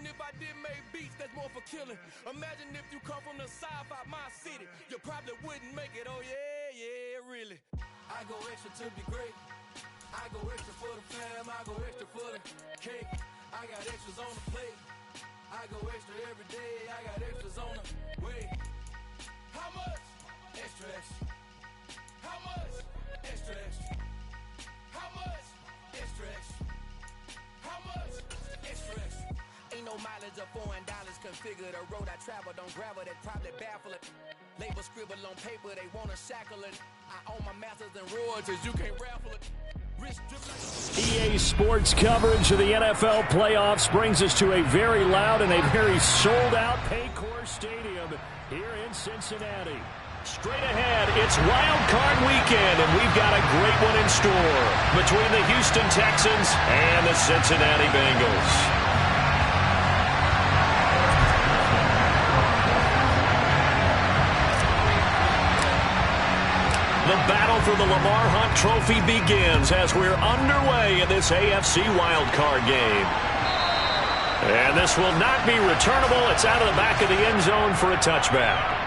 Imagine if I did make beats that's more for killing. Imagine if you come from the south out my city. You probably wouldn't make it, oh yeah, really. I go extra to be great. I go extra for the fam, I go extra for the cake. I got extras on the plate. I go extra every day, I got extras on the way. How much? Extra, extra. How much? Extra, extra. How much? Extra, extra. How much? Extra, extra. Ain't no mileage of $4 configure the road I travel. Don't gravel, that probably baffle it. Label scribble on paper, they wanna shackle it. I own my masters and royalties, you can't raffle it. EA Sports coverage of the NFL playoffs brings us to a very loud and a very sold-out Paycor Stadium here in Cincinnati. Straight ahead, it's Wild Card Weekend, and we've got a great one in store between the Houston Texans and the Cincinnati Bengals. The battle for the Lamar Hunt Trophy begins as we're underway in this AFC wildcard game. And this will not be returnable. It's out of the back of the end zone for a touchback.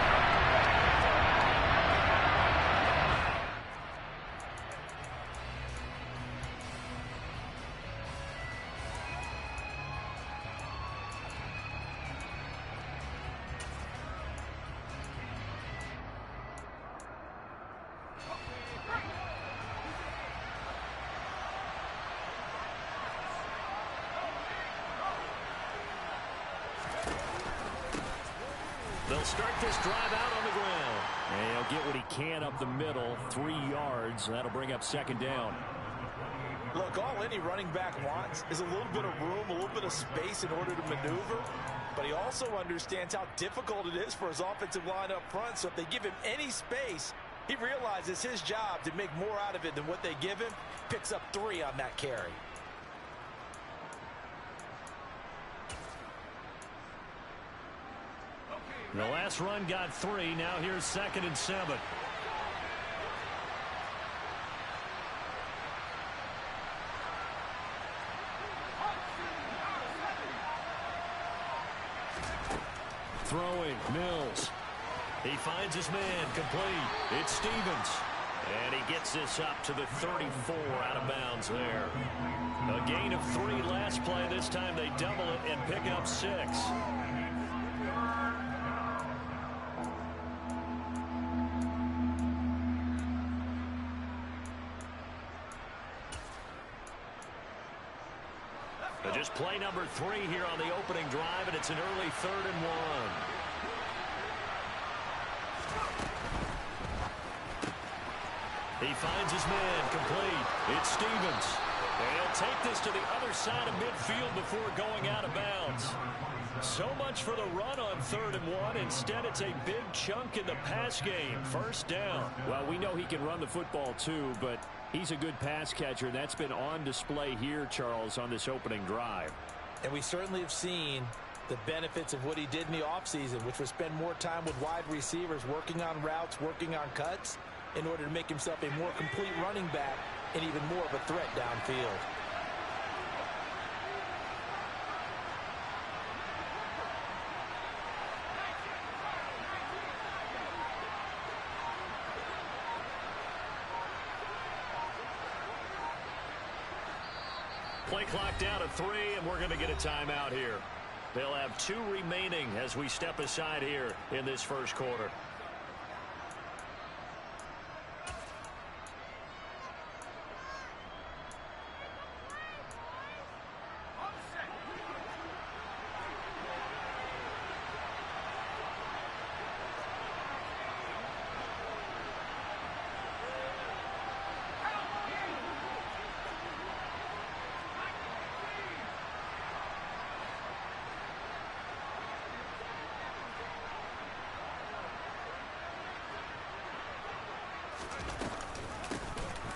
They'll start this drive out on the ground. And he'll get what he can up the middle, 3 yards. That'll bring up second down. Look, all any running back wants is a little bit of room, a little bit of space in order to maneuver. But he also understands how difficult it is for his offensive line up front. So if they give him any space, he realizes his job to make more out of it than what they give him. Picks up 3 on that carry. The last run got 3. Now here's 2nd and 7. Throwing, Mills. He finds his man, complete. It's Stevens. And he gets this up to the 34, out of bounds there. A gain of 3 last play. This time they double it and pick up 6. Just play number 3 here on the opening drive, and it's an early 3rd and 1. He finds his man, complete. It's Stevens. And he'll take this to the other side of midfield before going out of bounds. So much for the run on 3rd and 1. Instead, it's a big chunk in the pass game. First down. Well, we know he can run the football too, but he's a good pass catcher, and that's been on display here, Charles, on this opening drive. And we certainly have seen the benefits of what he did in the offseason, which was spend more time with wide receivers, working on routes, working on cuts, in order to make himself a more complete running back and even more of a threat downfield. Play clock down to 3, and we're going to get a timeout here. They'll have 2 remaining as we step aside here in this first quarter.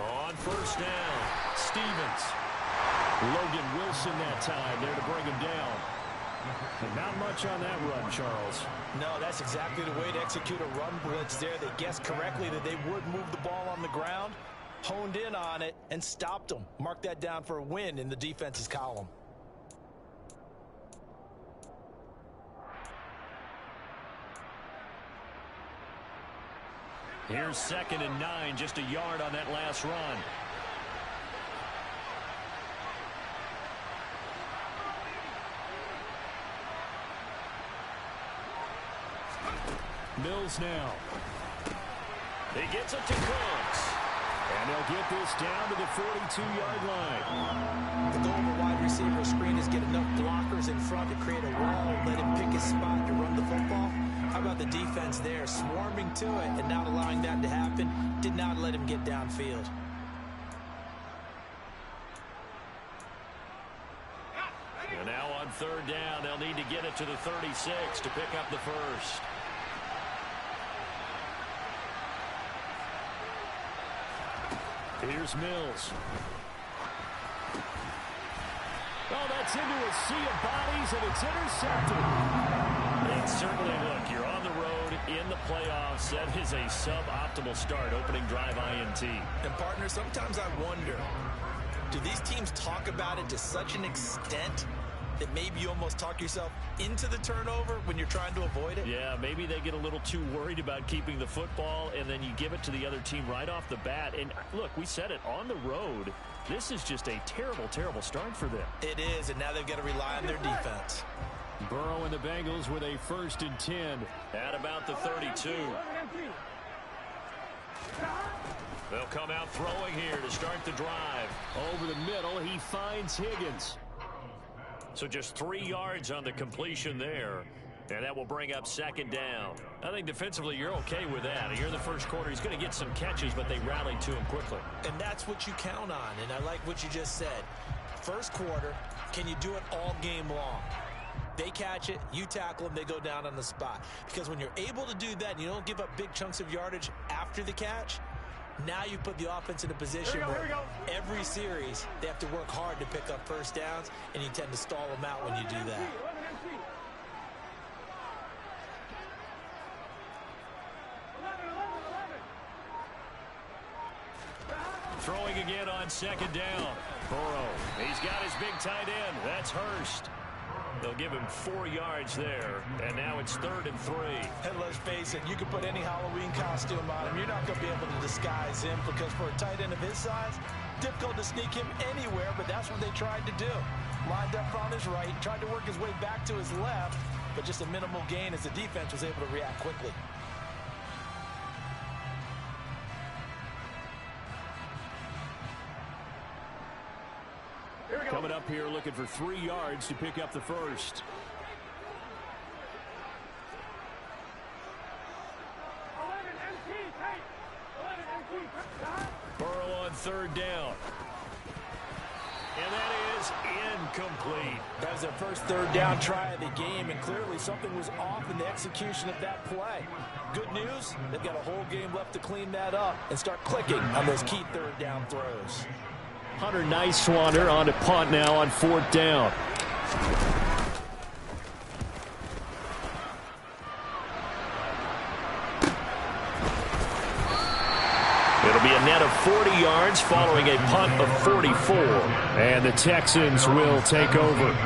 On first down, Stevens. Logan Wilson that time there to bring him down. And not much on that run, Charles. No, that's exactly the way to execute a run blitz there. They guessed correctly that they would move the ball on the ground, honed in on it, and stopped them. Mark that down for a win in the defense's column. Here's 2nd and 9, just a yard on that last run. Mills now. He gets it to Cooks. And they'll get this down to the 42-yard line. The goal of a wide receiver screen is get enough blockers in front to create a wall, let him pick his spot to run the football. How about the defense there, swarming to it and not allowing that to happen? Did not let him get downfield. And now on 3rd down, they'll need to get it to the 36 to pick up the first. Here's Mills. Oh, that's into a sea of bodies, and it's intercepted. And certainly, look, you're on the road in the playoffs. That is a suboptimal start, opening drive INT. And, partner, sometimes I wonder, do these teams talk about it to such an extent that maybe you almost talk yourself into the turnover when you're trying to avoid it? Yeah, maybe they get a little too worried about keeping the football, and then you give it to the other team right off the bat. And, look, we said it, on the road, this is just a terrible, terrible start for them. It is, and now they've got to rely on their defense. Burrow and the Bengals with a 1st and 10 at about the 32. They'll come out throwing here to start the drive. Over the middle, he finds Higgins. So just 3 yards on the completion there. And that will bring up 2nd down. I think defensively you're okay with that. Here in the first quarter, he's going to get some catches, but they rallied to him quickly. And that's what you count on, and I like what you just said. First quarter, can you do it all game long? They catch it, you tackle them, they go down on the spot. Because when you're able to do that and you don't give up big chunks of yardage after the catch, now you put the offense in a position where every series they have to work hard to pick up first downs, and you tend to stall them out when you do that. Throwing again on 2nd down. Burrow, he's got his big tight end. That's Hurst. They'll give him 4 yards there, and now it's 3rd and 3. And let's face it, you can put any Halloween costume on him. You're not going to be able to disguise him, because for a tight end of his size, difficult to sneak him anywhere, but that's what they tried to do. Lined up on his right, tried to work his way back to his left, but just a minimal gain as the defense was able to react quickly. Coming up here looking for 3 yards to pick up the first. Burrow on 3rd down. And that is incomplete. That was their first 3rd down try of the game, and clearly something was off in the execution of that play. Good news, they've got a whole game left to clean that up and start clicking on those key 3rd down throws. Hunter Nice-Swander on to punt now on 4th down. It'll be a net of 40 yards following a punt of 44. And the Texans will take over.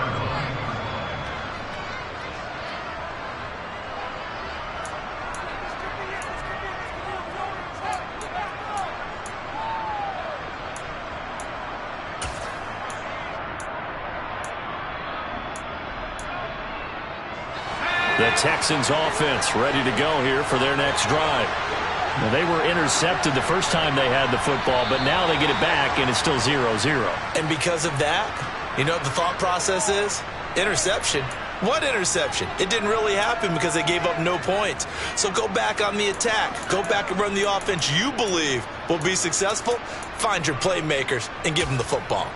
The Texans offense ready to go here for their next drive. Now, they were intercepted the first time they had the football, but now they get it back, and it's still 0-0. And because of that, you know what the thought process is? Interception. What interception? It didn't really happen because they gave up no points. So go back on the attack. Go back and run the offense you believe will be successful. Find your playmakers and give them the football.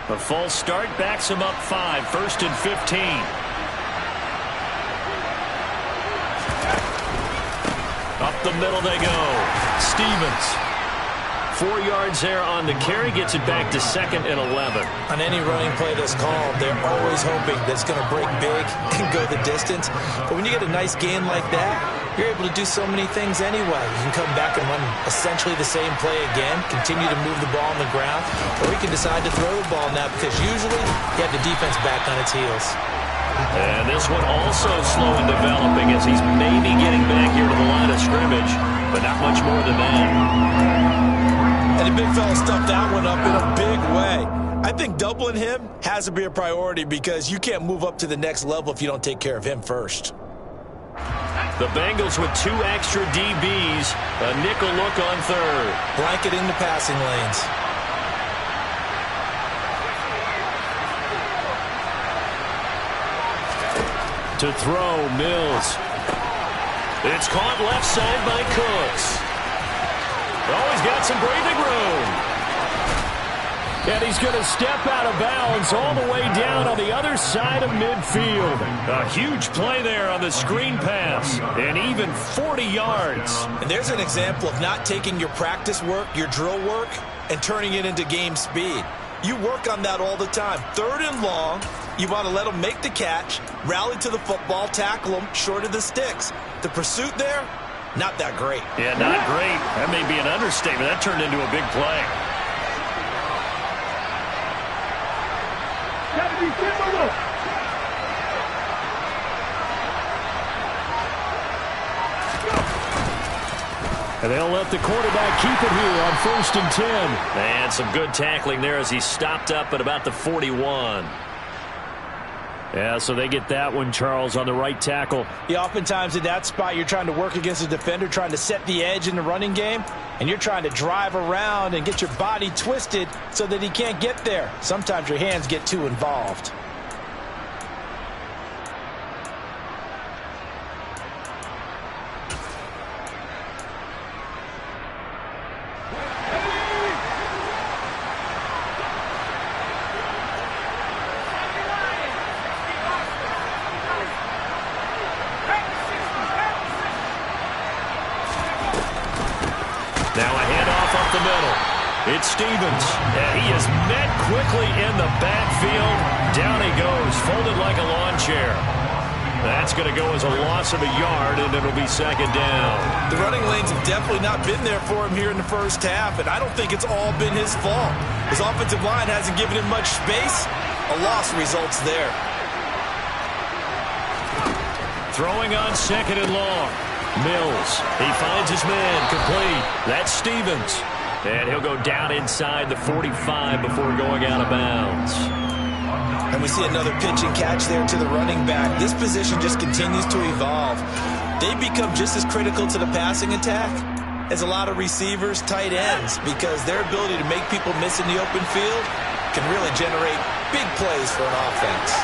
A false start backs him up 5, 1st and 15. Up the middle they go. Stevens. 4 yards there on the carry, gets it back to 2nd and 11. On any running play that's called, they're always hoping that it's going to break big and go the distance. But when you get a nice gain like that, you're able to do so many things anyway. You can come back and run essentially the same play again, continue to move the ball on the ground, or you can decide to throw the ball now because usually you have the defense back on its heels. And this one also slow in developing as he's maybe getting back here to the line of scrimmage, but not much more than that. And the big fella stuffed that one up in a big way. I think doubling him has to be a priority because you can't move up to the next level if you don't take care of him first. The Bengals with 2 extra DBs, a nickel look on third. Blanketing the passing lanes. To throw, Mills. It's caught left side by Cooks. Oh, he's got some breathing room. And he's going to step out of bounds all the way down on the other side of midfield. A huge play there on the screen pass, and even 40 yards. And there's an example of not taking your practice work, your drill work, and turning it into game speed. You work on that all the time. 3rd and long, you want to let them make the catch, rally to the football, tackle them short of the sticks. The pursuit there, not that great. Yeah, not great. That may be an understatement. That turned into a big play. And they'll let the quarterback keep it here on 1st and 10. And some good tackling there as he stopped up at about the 41. Yeah, so they get that one, Charles, on the right tackle. Yeah, oftentimes in that spot, you're trying to work against a defender, trying to set the edge in the running game, and you're trying to drive around and get your body twisted so that he can't get there. Sometimes your hands get too involved. Now a handoff up the middle. It's Stevens. And he is met quickly in the backfield. Down he goes, folded like a lawn chair. That's going to go as a loss of a yard, and it'll be 2nd down. The running lanes have definitely not been there for him here in the first half, and I don't think it's all been his fault. His offensive line hasn't given him much space. A loss results there. Throwing on 2nd and long. Mills, he finds his man, complete. That's Stevens. And he'll go down inside the 45 before going out of bounds. And we see another pitch and catch there to the running back. This position just continues to evolve. They become just as critical to the passing attack as a lot of receivers, tight ends, because their ability to make people miss in the open field can really generate big plays for an offense.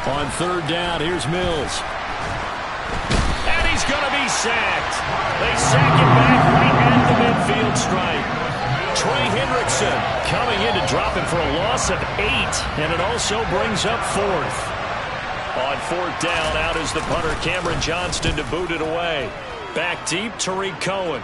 On 3rd down, here's Mills. And he's going to be sacked. They sack him back right at the midfield stripe. Trey Hendrickson coming in to drop him for a loss of 8, and it also brings up 4th. On 4th down, out is the punter, Cameron Johnston, to boot it away. Back deep, Tariq Cohen.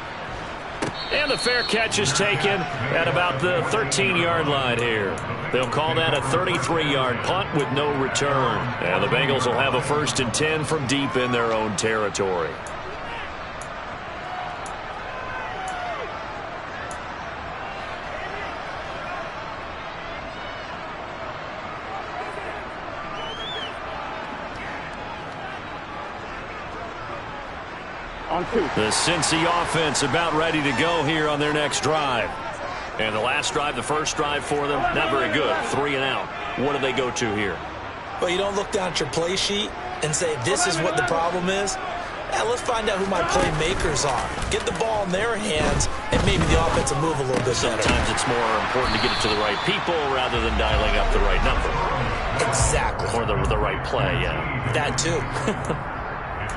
And the fair catch is taken at about the 13-yard line here. They'll call that a 33-yard punt with no return. And the Bengals will have a 1st and 10 from deep in their own territory. The Cincy offense about ready to go here on their next drive. And the last drive, the first drive for them, not very good. 3 and out. What do they go to here? Well, you don't look down at your play sheet and say, this is what the problem is. Yeah, let's find out who my playmakers are. Get the ball in their hands, and maybe the offense will move a little bit better. Sometimes it's more important to get it to the right people rather than dialing up the right number. Exactly. Or the right play, yeah. That too.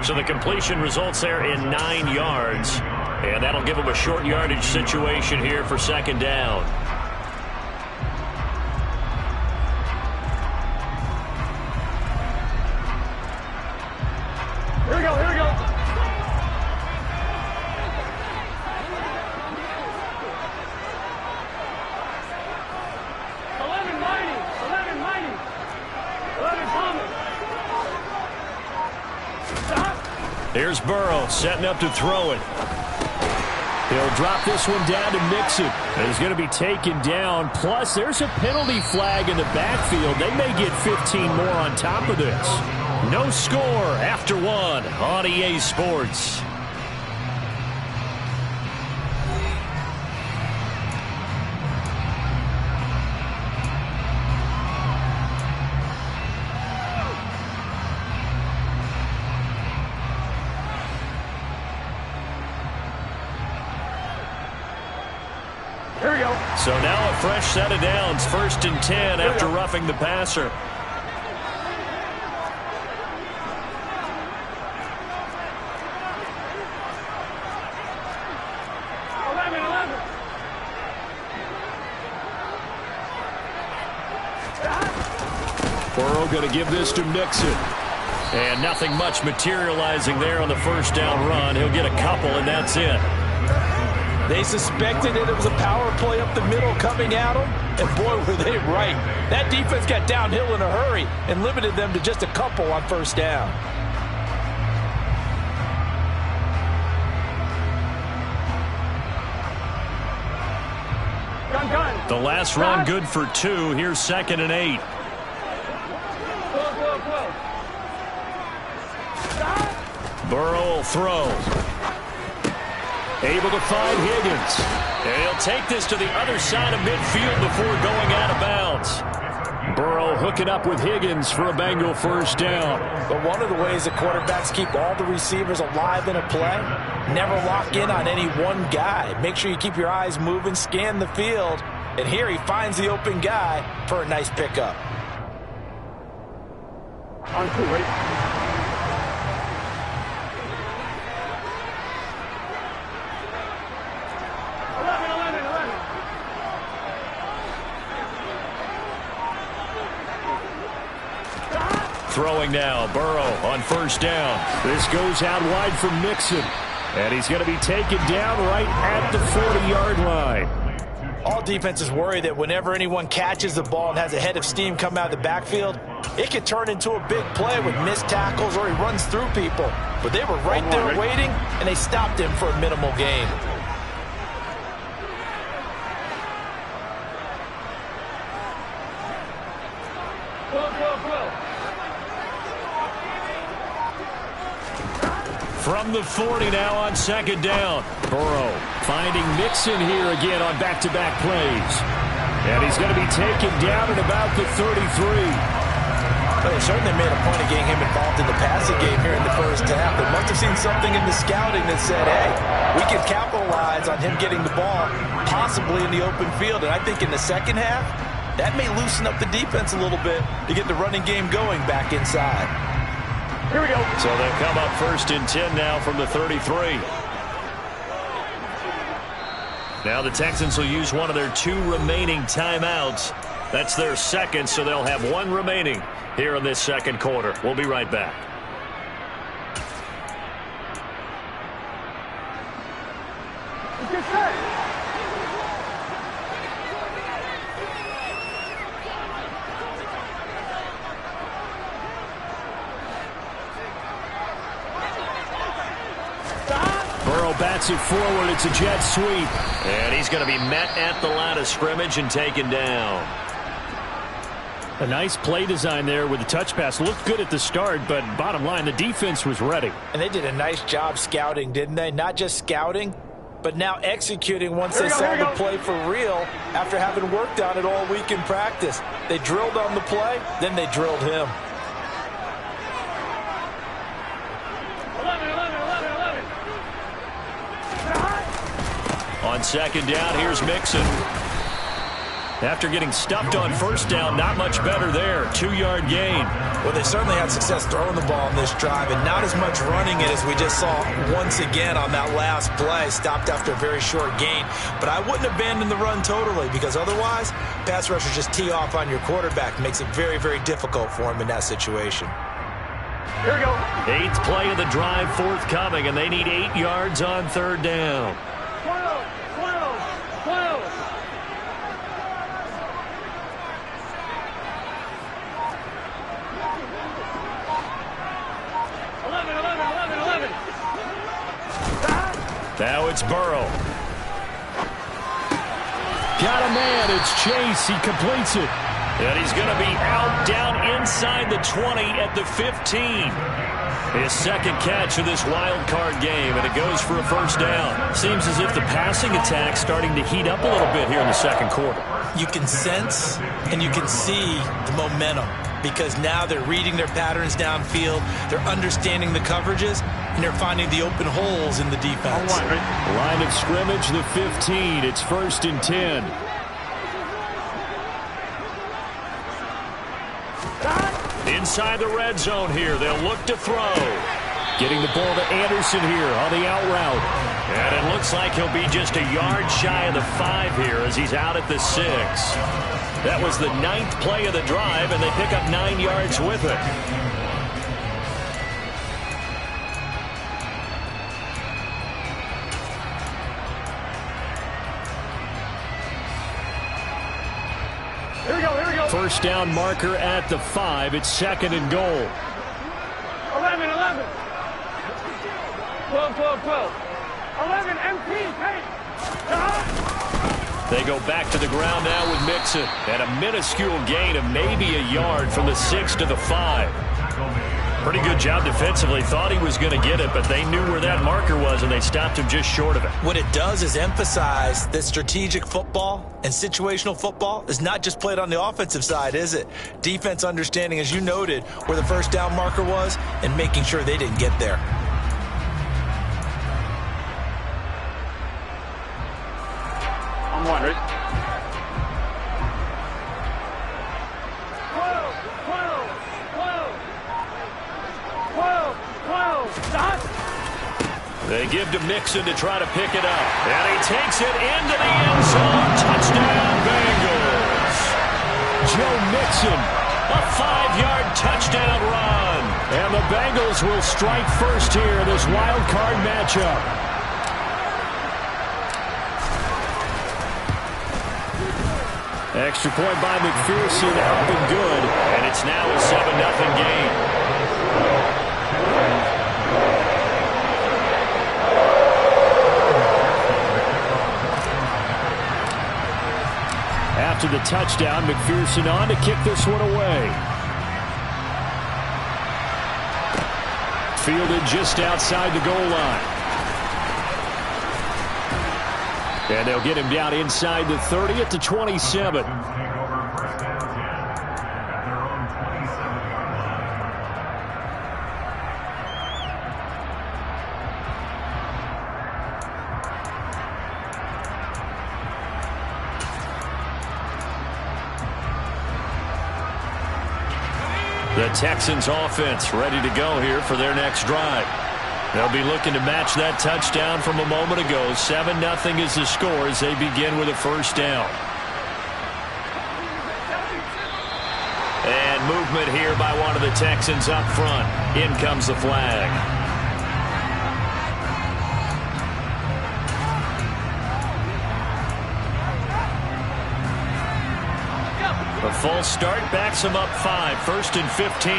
So the completion results there in 9 yards. And that'll give them a short yardage situation here for 2nd down. Here we go, here we go. Here's Burrow setting up to throw it. He'll drop this one down to Mixon. He's going to be taken down. Plus, there's a penalty flag in the backfield. They may get 15 more on top of this. No score after one on EA Sports. So now a fresh set of downs, 1st and 10 after roughing the passer. Burrow going to give this to Mixon. And nothing much materializing there on the first down run. He'll get a couple, and that's it. They suspected it was a power play up the middle coming at them, and boy, were they right. That defense got downhill in a hurry and limited them to just a couple on first down. The last run good for 2. Here's 2nd and 8. Burrow will throw. Able to find Higgins. And he'll take this to the other side of midfield before going out of bounds. Burrow hooking up with Higgins for a Bengal first down. But one of the ways that quarterbacks keep all the receivers alive in a play, never lock in on any one guy. Make sure you keep your eyes moving, scan the field. And here he finds the open guy for a nice pickup. On 2, ready? Throwing now, Burrow on first down. This goes out wide for Mixon. And he's going to be taken down right at the 40-yard line. All defenses worry that whenever anyone catches the ball and has a head of steam come out of the backfield, it could turn into a big play with missed tackles or he runs through people. But they were right there waiting, and they stopped him for a minimal gain. From the 40 now on 2nd down. Burrow finding Mixon here again on back-to-back plays. And he's going to be taken down at about the 33. Well, they certainly made a point of getting him involved in the passing game here in the first half. They must have seen something in the scouting that said, hey, we can capitalize on him getting the ball possibly in the open field. And I think in the second half, that may loosen up the defense a little bit to get the running game going back inside. Here we go. So they'll come up 1st and 10 now from the 33. Now the Texans will use one of their 2 remaining timeouts. That's their second, so they'll have 1 remaining here in this second quarter. We'll be right back. Bats it forward. It's a jet sweep. And he's going to be met at the line of scrimmage and taken down. A nice play design there with the touch pass. Looked good at the start, but bottom line, the defense was ready. And they did a nice job scouting, didn't they? Not just scouting, but now executing once they saw the play for real after having worked on it all week in practice. They drilled on the play, then they drilled him. On 2nd down, here's Mixon. After getting stuffed on first down, not much better there. 2-yard gain. Well, they certainly had success throwing the ball on this drive, and not as much running it as we just saw once again on that last play. Stopped after a very short gain. But I wouldn't abandon the run totally, because otherwise, pass rushers just tee off on your quarterback. Makes it very, very difficult for him in that situation. Here we go. 8th play of the drive forthcoming, and they need 8 yards on 3rd down. 12. 11. Now it's Burrow. Got a man. It's Chase. He completes it. And he's going to be out down inside the 20 at the 15. His second catch of this wild card game, and it goes for a first down. Seems as if the passing attack's starting to heat up a little bit here in the second quarter. You can sense and you can see the momentum because now they're reading their patterns downfield, they're understanding the coverages, and they're finding the open holes in the defense. Line of scrimmage, the 15. It's 1st and 10. Inside the red zone here. They'll look to throw. Getting the ball to Anderson here on the out route. And it looks like he'll be just a yard shy of the 5 here as he's out at the 6. That was the 9th play of the drive, and they pick up 9 yards with it. First down marker at the 5. It's 2nd and goal. 11, 11. 12, 12, 12. 11, MP, hey. They go back to the ground now with Mixon. And a minuscule gain of maybe a yard from the 6 to the 5. Pretty good job defensively. Thought he was going to get it, but they knew where that marker was, and they stopped him just short of it. What it does is emphasize that strategic football and situational football is not just played on the offensive side, is it? Defense understanding, as you noted, where the first down marker was and making sure they didn't get there. I'm wondering. 12, stop. They give to Mixon to try to pick it up. And he takes it into the end zone. Touchdown, Bengals. Joe Mixon, a 5-yard touchdown run. And the Bengals will strike first here in this wild card matchup. Extra point by McPherson, up and good. And it's now a 7-0 game. After the touchdown, McPherson on to kick this one away. Fielded just outside the goal line. And they'll get him down inside the 30 at the 27. The Texans offense ready to go here for their next drive. They'll be looking to match that touchdown from a moment ago. 7-0 is the score as they begin with a first down. And movement here by one of the Texans up front. In comes the flag. A false start backs him up 5. 1st and 15.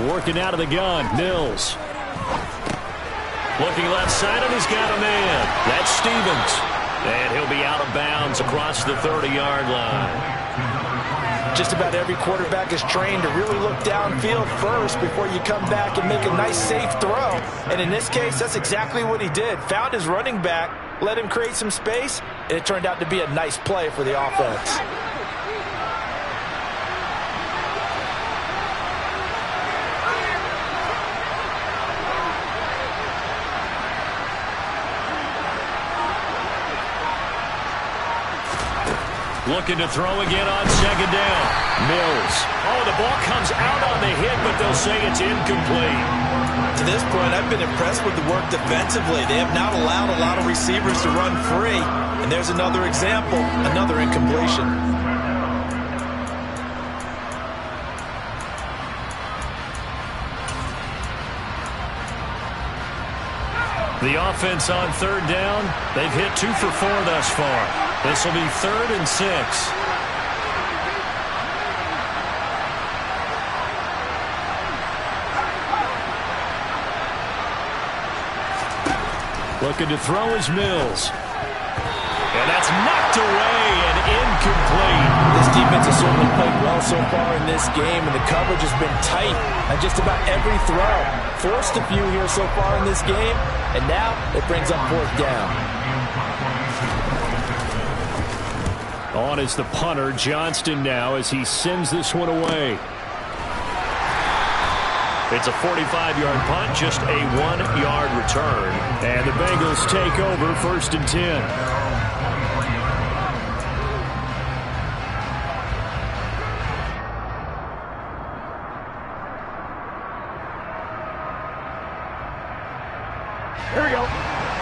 Working out of the gun, Mills. Looking left side, and he's got a man. That's Stevens. And he'll be out of bounds across the 30-yard line. Just about every quarterback is trained to really look downfield first before you come back and make a nice, safe throw. And in this case, that's exactly what he did. Found his running back, let him create some space, and it turned out to be a nice play for the offense. Looking to throw again on 2nd down. Mills. Oh, the ball comes out on the hit, but they'll say it's incomplete. To this point, I've been impressed with the work defensively. They have not allowed a lot of receivers to run free. And there's another example, another incompletion. The offense on 3rd down, they've hit 2 for 4 thus far. This will be 3rd and 6. Looking to throw is Mills. And that's knocked away and incomplete. This defense has certainly played well so far in this game, and the coverage has been tight on just about every throw. Forced a few here so far in this game, and now it brings up 4th down. On is the punter, Johnston, now as he sends this one away. It's a 45-yard punt, just a 1-yard return. And the Bengals take over 1st and 10. Here we go.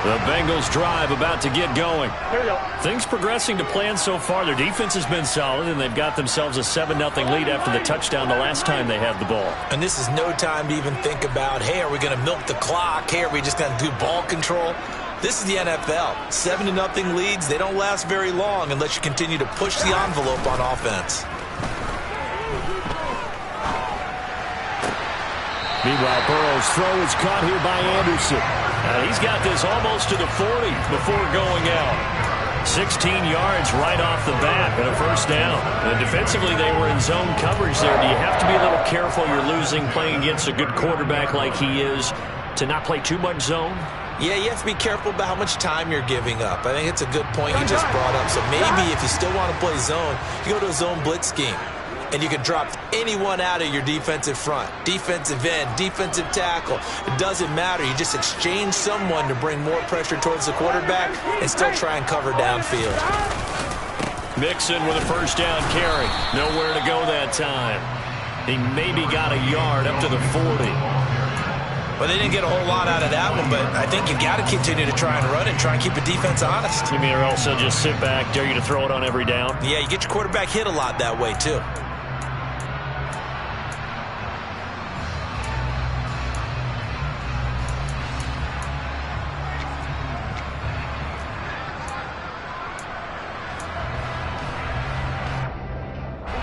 The Bengals drive about to get going. Here we go. Things progressing to plan so far. Their defense has been solid, and they've got themselves a 7-0 lead after the touchdown the last time they had the ball. And this is no time to even think about, hey, are we going to milk the clock? Hey, are we just going to do ball control? This is the NFL. 7-0 leads, they don't last very long unless you continue to push the envelope on offense. Meanwhile, Burrow's throw is caught here by Anderson. He's got this almost to the 40 before going out. 16 yards right off the bat and a 1st down. And defensively, they were in zone coverage there. Do you have to be a little careful? You're losing playing against a good quarterback like he is to not play too much zone? Yeah, you have to be careful about how much time you're giving up. I think it's a good point you just brought up. So maybe if you still want to play zone, you go to a zone blitz scheme. And you can drop anyone out of your defensive front. Defensive end, defensive tackle. It doesn't matter. You just exchange someone to bring more pressure towards the quarterback and still try and cover downfield. Mixon with a 1st down carry. Nowhere to go that time. He maybe got a yard up to the 40. Well, they didn't get a whole lot out of that one, but I think you've got to continue to try and run it, try and keep the defense honest. You mean or else they'll just sit back, dare you to throw it on every down? Yeah, you get your quarterback hit a lot that way, too.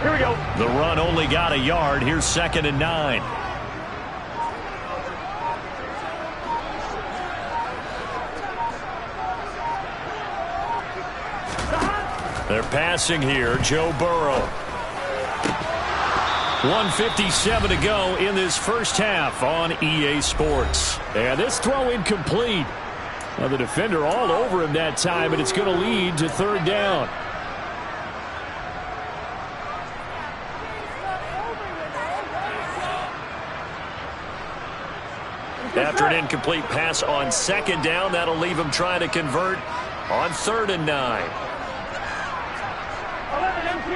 Here we go. The run only got a yard. Here's 2nd and 9. They're passing here. Joe Burrow. 1:57 to go in this 1st half on EA Sports. And this throw incomplete. Now the defender all over him that time, and it's going to lead to 3rd down. After an incomplete pass on 2nd down, that'll leave him trying to convert on 3rd and 9. 11 empty.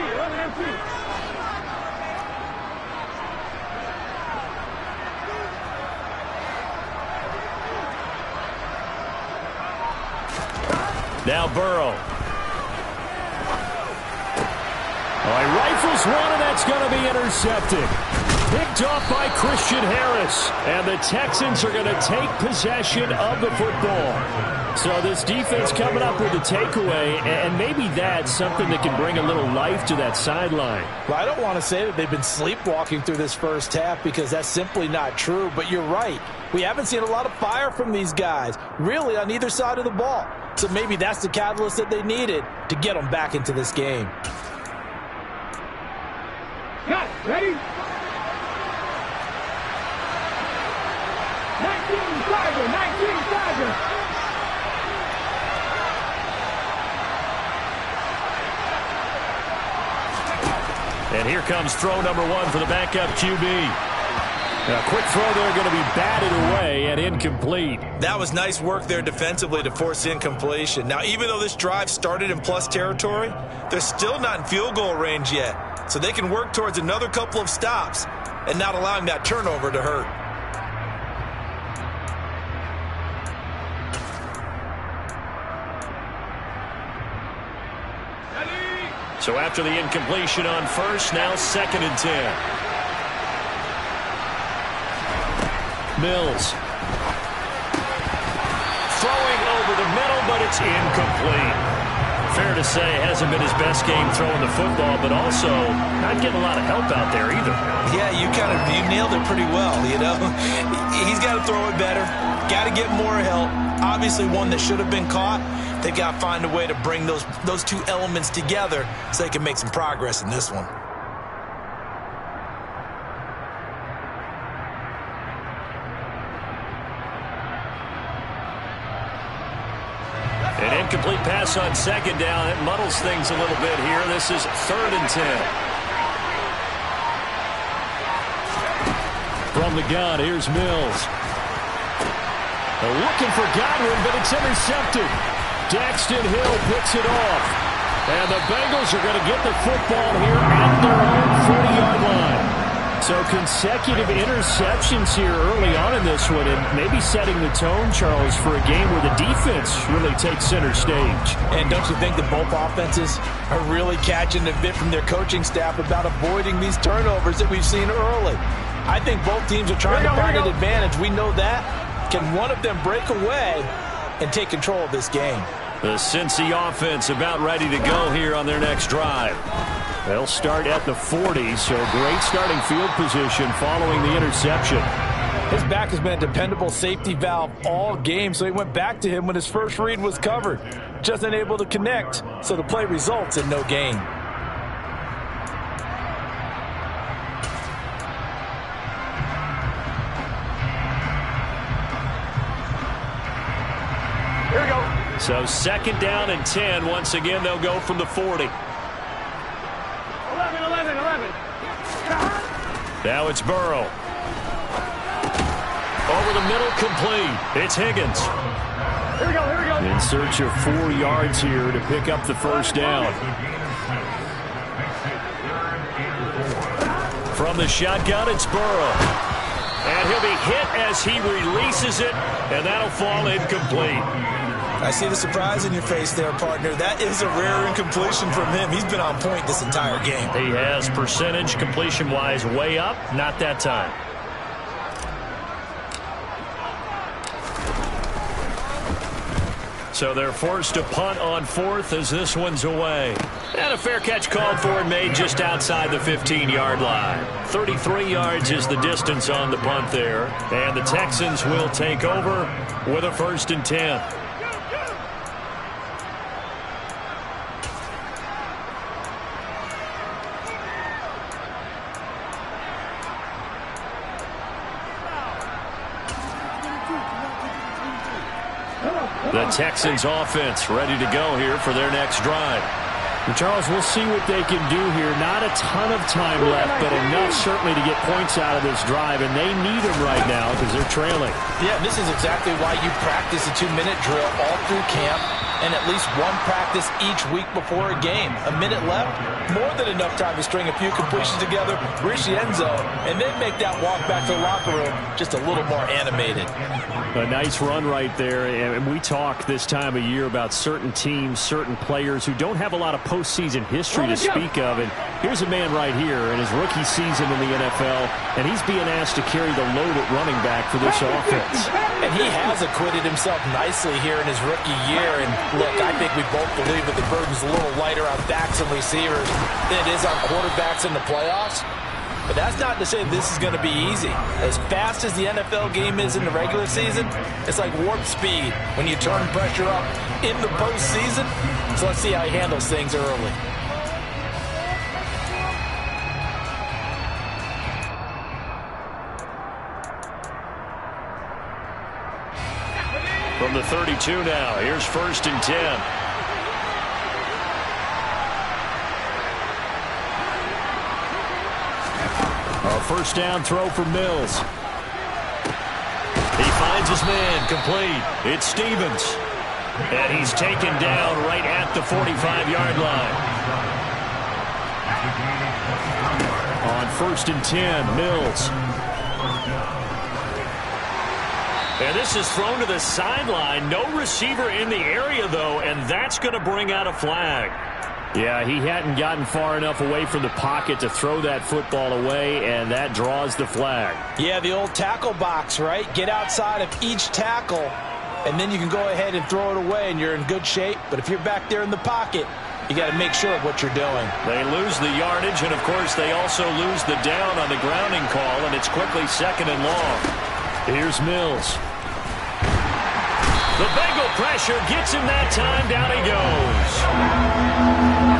Now Burrow. He rifles one, and that's going to be intercepted. Picked off by Christian Harris. And the Texans are going to take possession of the football. So this defense coming up with a takeaway, and maybe that's something that can bring a little life to that sideline. Well, I don't want to say that they've been sleepwalking through this 1st half because that's simply not true, but you're right. We haven't seen a lot of fire from these guys, really, on either side of the ball. So maybe that's the catalyst that they needed to get them back into this game. Cut. Ready? 19 Tiger. And here comes throw number 1 for the backup QB. A quick throw there, going to be batted away and incomplete. That was nice work there defensively to force incompletion. Now, even though this drive started in plus territory, they're still not in field goal range yet. So they can work towards another couple of stops and not allowing that turnover to hurt. So after the incompletion on 1st, now 2nd and 10. Mills. Throwing over the middle, but it's incomplete. fair to say it hasn't been his best game throwing the football, but also not getting a lot of help out there either. Yeah, you nailed it pretty well, you know. He's got to throw it better, got to get more help. Obviously one that should have been caught. They've got to find a way to bring those two elements together so they can make some progress in this one. An incomplete pass on second down. It muddles things a little bit here. This is 3rd and 10. From the gun, here's Mills. They're looking for Godwin, but it's intercepted. Daxton Hill picks it off. And the Bengals are going to get the football here at their own 40-yard line. So consecutive interceptions here early on in this one, and maybe setting the tone, Charles, for a game where the defense really takes center stage. And don't you think that both offenses are really catching a bit from their coaching staff about avoiding these turnovers that we've seen early? I think both teams are trying to find an advantage. We know that. Can one of them break away and take control of this game? The Cincy offense about ready to go here on their next drive. They'll start at the 40, so great starting field position following the interception. His back has been a dependable safety valve all game, so he went back to him when his first read was covered. Just unable to connect, so the play results in no gain. Here we go. So 2nd down and 10. Once again, they'll go from the 40. 11. Now it's Burrow. Over the middle, complete. It's Higgins. Here we go. In search of 4 yards here to pick up the first down. From the shotgun, it's Burrow. And he'll be hit as he releases it, and that'll fall incomplete. I see the surprise in your face there, partner. That is a rare incompletion from him. He's been on point this entire game. He has percentage completion-wise way up, not that time. So they're forced to punt on 4th as this one's away. And a fair catch called for and made just outside the 15-yard line. 33 yards is the distance on the punt there. And the Texans will take over with a 1st and 10. The Texans offense ready to go here for their next drive. And Charles, we'll see what they can do here. Not a ton of time left, but enough certainly to get points out of this drive, and they need them right now because they're trailing. Yeah, this is exactly why you practice a 2-minute drill all through camp and at least one practice each week before a game. A minute left, more than enough time to string a few completions together, reach the end zone, and then make that walk back to the locker room just a little more animated. A nice run right there, and we talk this time of year about certain teams, certain players who don't have a lot of postseason history to speak of, and here's a man right here in his rookie season in the NFL, and he's being asked to carry the load at running back for this offense. And he has acquitted himself nicely here in his rookie year, and look, I think we both believe that the burden's a little lighter on backs and receivers than it is on quarterbacks in the playoffs. But that's not to say this is going to be easy. As fast as the NFL game is in the regular season, it's like warp speed when you turn pressure up in the postseason. So let's see how he handles things early. From the 32 now, here's 1st and 10. A first down throw for Mills. He finds his man, complete. It's Stevens. And he's taken down right at the 45-yard line. On 1st and 10, Mills. And this is thrown to the sideline. No receiver in the area, though, and that's going to bring out a flag. Yeah, he hadn't gotten far enough away from the pocket to throw that football away, and that draws the flag. Yeah, the old tackle box, right? Get outside of each tackle and then you can go ahead and throw it away, and you're in good shape. But if you're back there in the pocket, you got to make sure of what you're doing. They lose the yardage, and, of course, they also lose the down on the grounding call, and it's quickly 2nd and long. Here's Mills. The Bengal pressure gets him that time. Down he goes.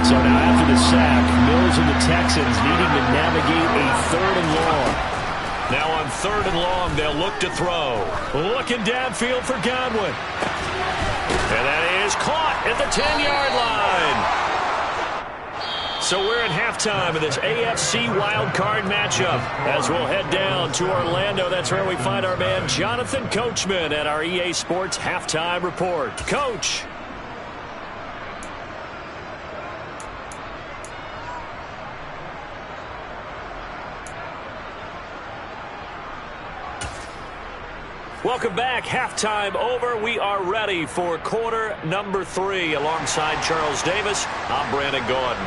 So now after the sack, Mills and the Texans needing to navigate a 3rd and long. Now on 3rd and long, they'll look to throw. Looking downfield for Godwin. And that is caught at the 10-yard line. So we're at halftime of this AFC wildcard matchup. As we'll head down to Orlando, that's where we find our man Jonathan Coachman at our EA Sports Halftime Report. Coach. Welcome back. Halftime over. We are ready for quarter number 3. Alongside Charles Davis, I'm Brandon Gordon.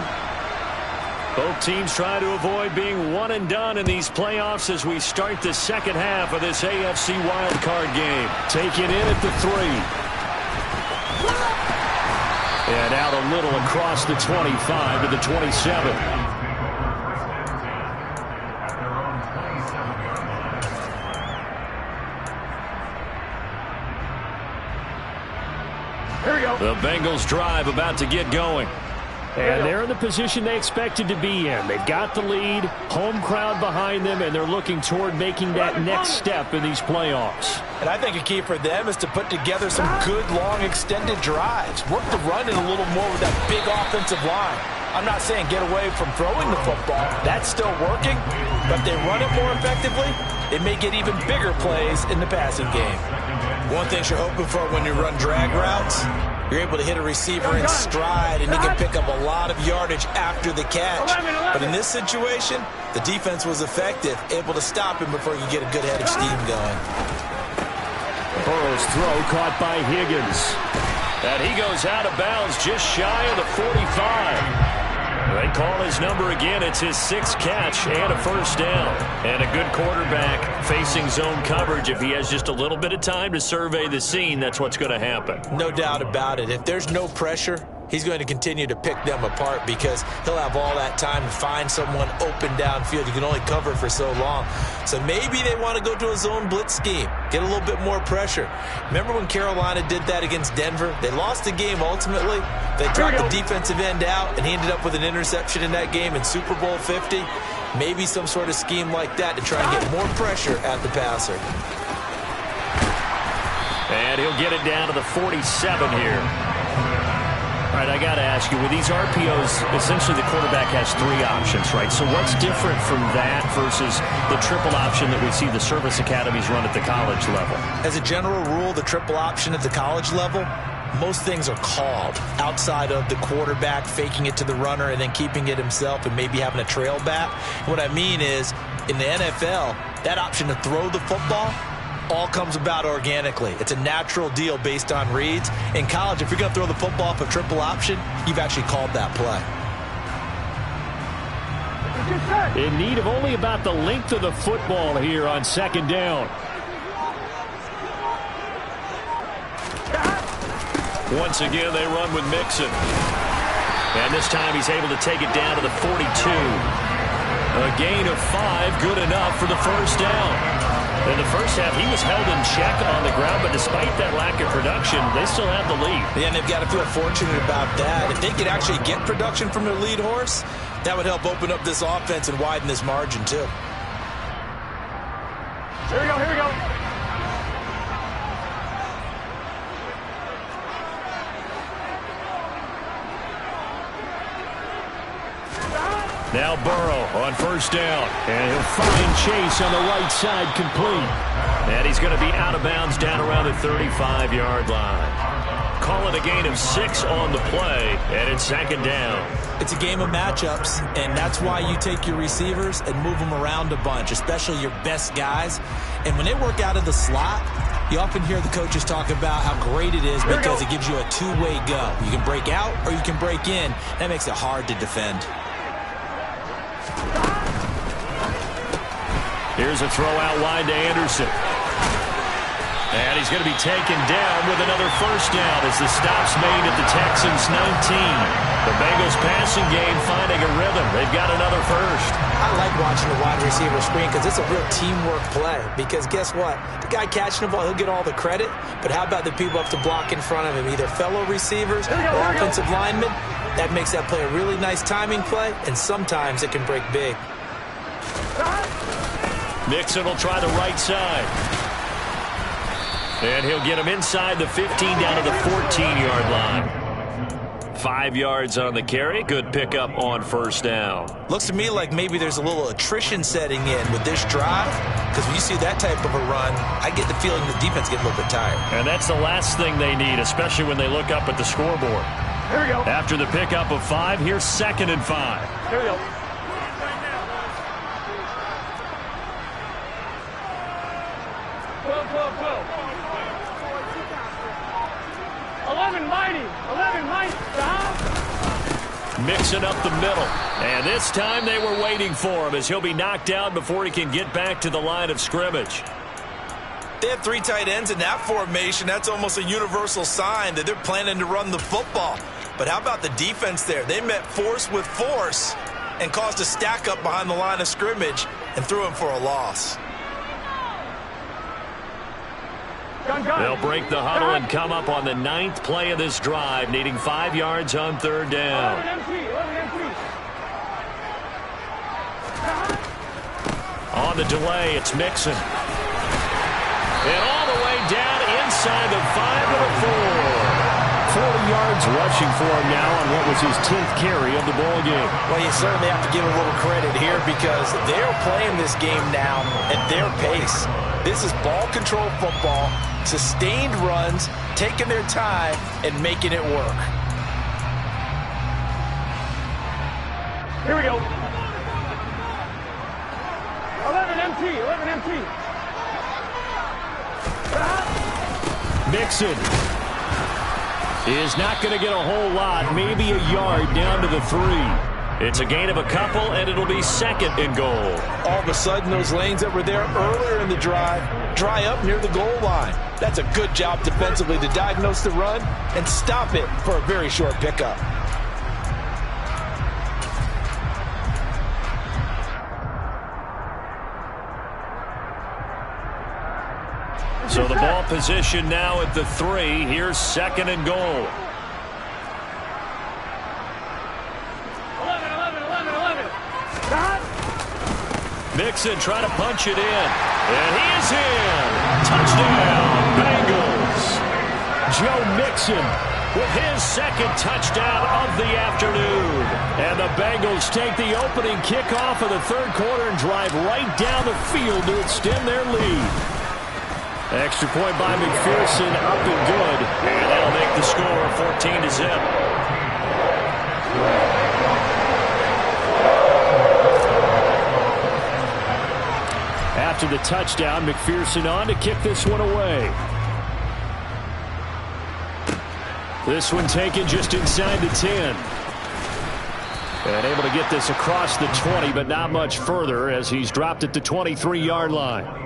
Both teams trying to avoid being one and done in these playoffs as we start the second half of this AFC wildcard game. Taken in at the 3. And out a little across the 25 to the 27. Here we go. The Bengals drive about to get going. And they're in the position they expected to be in. They've got the lead, home crowd behind them, and they're looking toward making that next step in these playoffs. And I think a key for them is to put together some good, long, extended drives. Work the run in a little more with that big offensive line. I'm not saying get away from throwing the football. That's still working. But if they run it more effectively, it may get even bigger plays in the passing game. One thing you're hoping for when you run drag routes, you're able to hit a receiver in stride, and he can pick up a lot of yardage after the catch. But in this situation, the defense was effective, able to stop him before you get a good head of steam going. Burrow's throw caught by Higgins. And he goes out of bounds just shy of the 45. They call his number again. It's his 6th catch and a first down. And a good quarterback facing zone coverage. If he has just a little bit of time to survey the scene, that's what's going to happen. No doubt about it. If there's no pressure, he's going to continue to pick them apart because he'll have all that time to find someone open downfield. You can only cover for so long. So maybe they want to go to a zone blitz scheme, get a little bit more pressure. Remember when Carolina did that against Denver? They lost the game ultimately. They dropped the defensive end out, and he ended up with an interception in that game in Super Bowl 50. Maybe some sort of scheme like that to try and get more pressure at the passer. And he'll get it down to the 47 here. All right, I got to ask you, with these RPOs, essentially the quarterback has 3 options, right? So what's different from that versus the triple option that we see the service academies run at the college level? As a general rule, the triple option at the college level, most things are called outside of the quarterback faking it to the runner and then keeping it himself and maybe having a trail back. What I mean is, in the NFL, that option to throw the football all comes about organically. It's a natural deal based on reads. In college, if you're going to throw the football off a triple option, you've actually called that play. In need of only about the length of the football here on 2nd down. Once again, they run with Mixon. And this time he's able to take it down to the 42. A gain of 5, good enough for the first down. In the first half, he was held in check on the ground, but despite that lack of production, they still have the lead. Yeah, and they've got to feel fortunate about that. If they could actually get production from their lead horse, that would help open up this offense and widen this margin, too. Here we go, here we go. Now Burrow on first down. And he'll find Chase on the right side complete. And he's going to be out of bounds down around the 35-yard line. Call it a gain of 6 on the play, and it's 2nd down. It's a game of matchups, and that's why you take your receivers and move them around a bunch, especially your best guys. And when they work out of the slot, you often hear the coaches talk about how great it is because it gives you a two-way go. You can break out or you can break in. That makes it hard to defend. Here's a throw out wide to Anderson. And he's going to be taken down with another first down as the stop's made at the Texans' 19. The Bengals passing game finding a rhythm. They've got another first. I like watching the wide receiver screen because it's a real teamwork play. Because guess what? The guy catching the ball, he'll get all the credit. But how about the people up to block in front of him, either fellow receivers or offensive linemen? That makes that play a really nice timing play, and sometimes it can break big. Mixon will try the right side. And he'll get him inside the 15 down to the 14-yard line. 5 yards on the carry. Good pickup on first down. Looks to me like maybe there's a little attrition setting in with this drive, because when you see that type of a run, I get the feeling the defense gets a little bit tired. And that's the last thing they need, especially when they look up at the scoreboard. Here we go. After the pickup of 5, here's 2nd and 5. Here we go. Mixing up the middle. And this time they were waiting for him as he'll be knocked down before he can get back to the line of scrimmage. They have 3 tight ends in that formation. That's almost a universal sign that they're planning to run the football. But how about the defense there? They met force with force and caused a stack up behind the line of scrimmage and threw him for a loss. They'll break the huddle and come up on the 9th play of this drive, needing 5 yards on 3rd down. On the delay, it's Mixon. And all the way down inside the 5 to the 4. 40 yards rushing for him now on what was his 10th carry of the ball game. Well, you certainly have to give him a little credit here because they're playing this game now at their pace. This is ball control football, sustained runs, taking their time, and making it work. Here we go. 11 empty, 11 empty. Mixon is not going to get a whole lot, maybe a yard down to the 3. It's a gain of a couple, and it'll be 2nd and goal. All of a sudden, those lanes that were there earlier in the drive dry up near the goal line. That's a good job defensively to diagnose the run and stop it for a very short pickup. So the ball position now at the 3. Here's 2nd and goal. 11. Mixon trying to punch it in. And he is in. Touchdown, Bengals. Joe Mixon with his 2nd touchdown of the afternoon. And the Bengals take the opening kickoff of the 3rd quarter and drive right down the field to extend their lead. Extra point by McPherson, up and good. And that'll make the score 14-0. After the touchdown, McPherson on to kick this one away. This one taken just inside the 10. And able to get this across the 20, but not much further as he's dropped at the 23-yard line.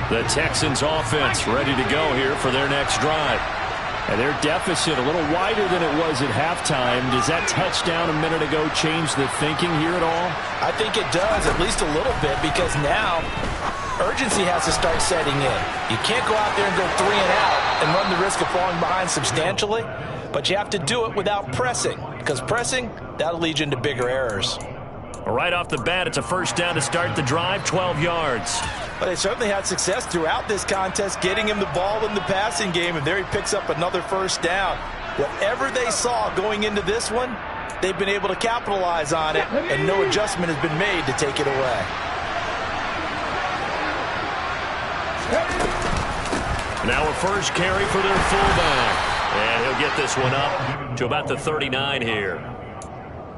The Texans offense ready to go here for their next drive. And their deficit a little wider than it was at halftime. Does that touchdown a minute ago change the thinking here at all? I think it does, at least a little bit, because now urgency has to start setting in. You can't go out there and go 3 and out and run the risk of falling behind substantially, but you have to do it without pressing, because pressing, that'll lead you into bigger errors. Right off the bat, it's a first down to start the drive, 12 yards. But they certainly had success throughout this contest, getting him the ball in the passing game, and there he picks up another first down. Whatever they saw going into this one, they've been able to capitalize on it, and no adjustment has been made to take it away. Now a first carry for their fullback. And he'll get this one up to about the 39 here.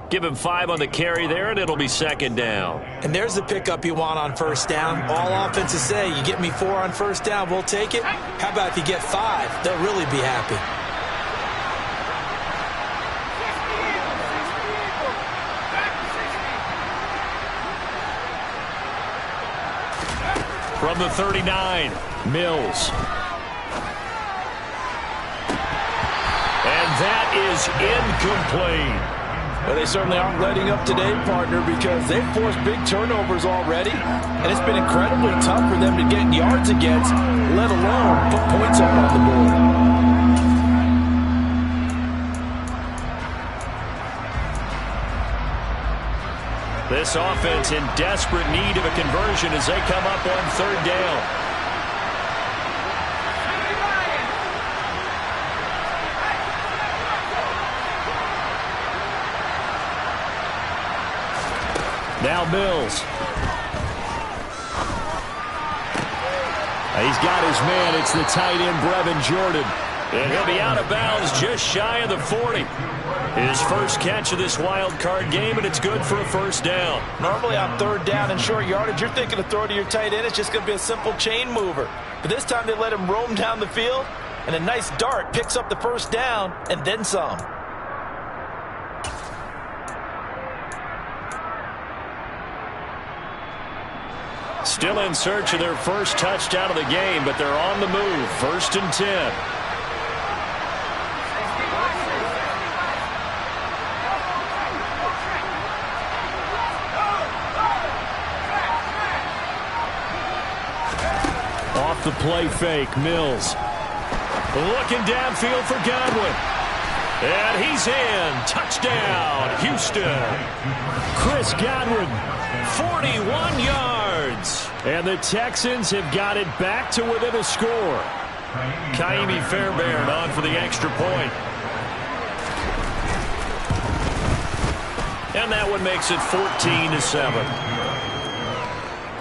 Give him 5 on the carry there, and it'll be 2nd down. And there's the pickup you want on first down. All offenses say, you get me 4 on first down, we'll take it. How about if you get 5? They'll really be happy. From the 39, Mills. And that is incomplete. Well, they certainly aren't letting up today, partner, because they've forced big turnovers already, and it's been incredibly tough for them to get yards against, let alone put points up on the board. This offense in desperate need of a conversion as they come up on third down. Now Mills. He's got his man. It's the tight end, Brevin Jordan. And he'll be out of bounds just shy of the 40. His first catch of this wild card game, and it's good for a first down. Normally on third down and short yardage, you're thinking to throw to your tight end. It's just going to be a simple chain mover. But this time they let him roam down the field, and a nice dart picks up the first down and then some. Still in search of their first touchdown of the game, but they're on the move. 1st and 10. Off the play fake, Mills. Looking downfield for Godwin. And he's in. Touchdown, Houston. Chris Godwin, 41 yards. And the Texans have got it back to within a score. Kaimi Fairbairn on for the extra point. And that one makes it 14-7.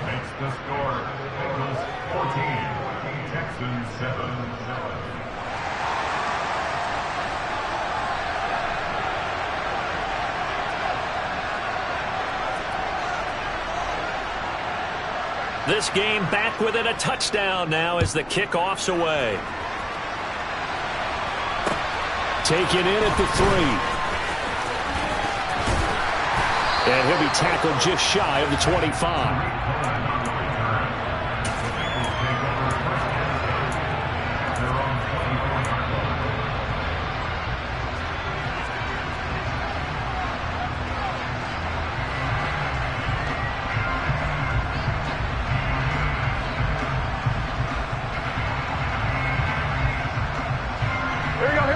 Makes the score. Bengals 14, Texans 7. This game back within a touchdown now as the kickoff's away. Taken in at the 3. And he'll be tackled just shy of the 25.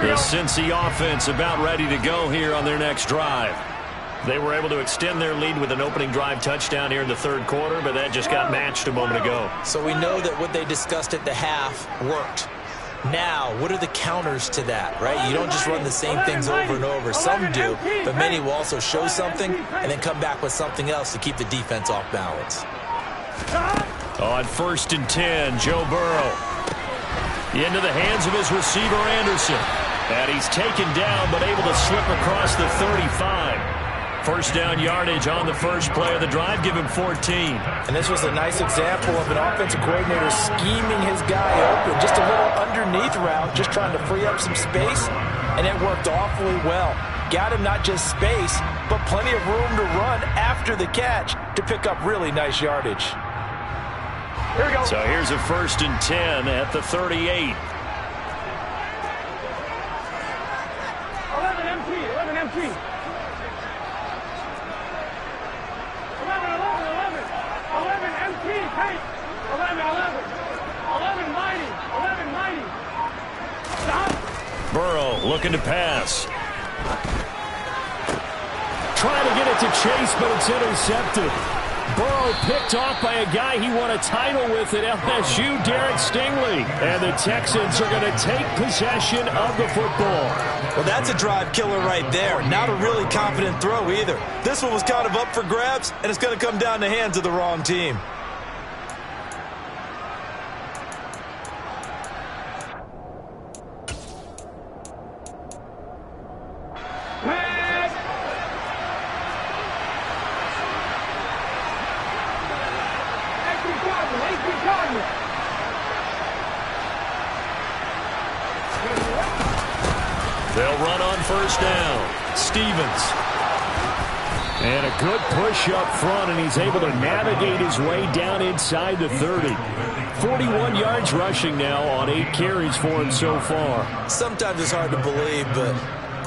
The Cincy offense about ready to go here on their next drive. They were able to extend their lead with an opening drive touchdown here in the third quarter, but that just got matched a moment ago. So we know that what they discussed at the half worked. Now, what are the counters to that, right? You don't just run the same things over and over. Some do, but many will also show something and then come back with something else to keep the defense off balance. On 1st and 10, Joe Burrow. Into the hands of his receiver, Anderson. And he's taken down, but able to slip across the 35. First down yardage on the first play of the drive. Give him 14. And this was a nice example of an offensive coordinator scheming his guy open. Just a little underneath route, just trying to free up some space. And it worked awfully well. Got him not just space, but plenty of room to run after the catch to pick up really nice yardage. Here we go. So here's a 1st and 10 at the 38. 11 MT, 11 MT. 11, 11, 11. 11 MT, tight. 11, 11. 11 mighty, 11 mighty. Stop. Burrow looking to pass. Trying to get it to Chase, but it's intercepted. Burrow picked off by a guy he won a title with at LSU, Derek Stingley. And the Texans are going to take possession of the football. Well, that's a drive killer right there. Not a really confident throw either. This one was kind of up for grabs, and it's going to come down the hands of the wrong team. They'll run on first down. Stevens. And a good push up front, and he's able to navigate his way down inside the 30. 41 yards rushing now on 8 carries for him so far. Sometimes it's hard to believe, but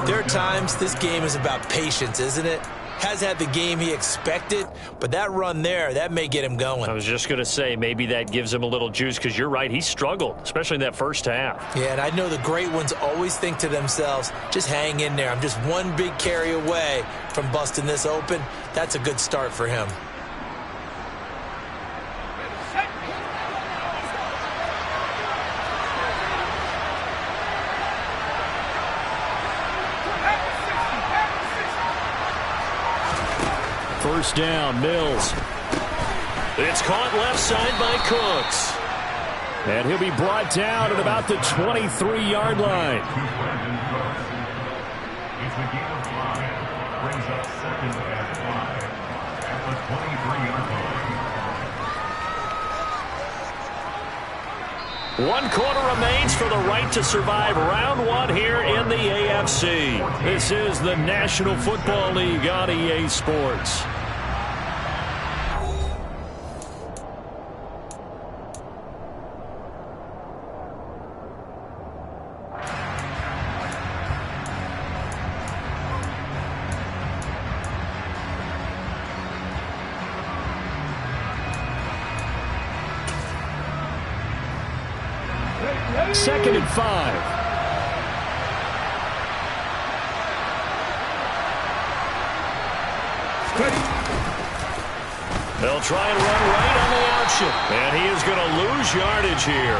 there are times this game is about patience, isn't it? Has had the game he expected, but that run there, that may get him going. I was just going to say, maybe that gives him a little juice, because you're right, he struggled, especially in that first half. Yeah, and I know the great ones always think to themselves, just hang in there. I'm just one big carry away from busting this open. That's a good start for him. First down, Mills. It's caught left side by Cooks. And he'll be brought down at about the 23-yard line. It's a gain of 5. Brings up 2nd and 5 at the 23-yard line. 1 quarter remains for the right to survive round 1 here in the AFC. This is the National Football League on EA Sports. Second and 5. They'll try and run right on the option. And he is going to lose yardage here.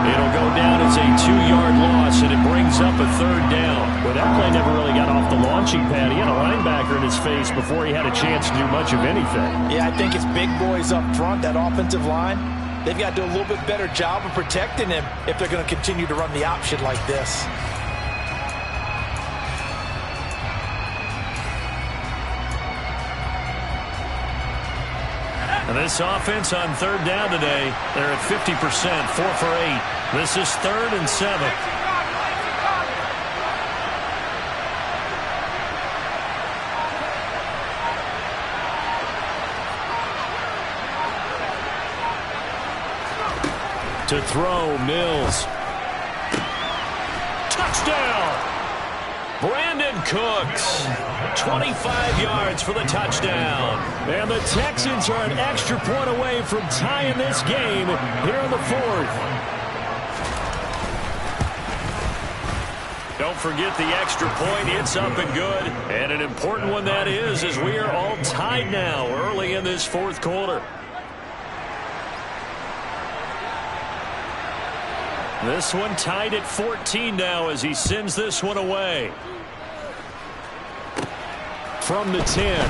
It'll go down as a 2-yard loss, and it brings up a 3rd down. Well, that play never really got off the launching pad. He had a linebacker in his face before he had a chance to do much of anything. Yeah, I think it's big boys up front, that offensive line. They've got to do a little bit better job of protecting him if they're going to continue to run the option like this. And this offense on 3rd down today, they're at 50%, 4 for 8. This is 3rd and 7. To throw, Mills. Touchdown! Brandon Cooks, 25 yards for the touchdown. And the Texans are an extra point away from tying this game here in the 4th. Don't forget the extra point. It's up and good. And an important one that is, as we are all tied now early in this 4th quarter. This one tied at 14 now as he sends this one away. From the 10.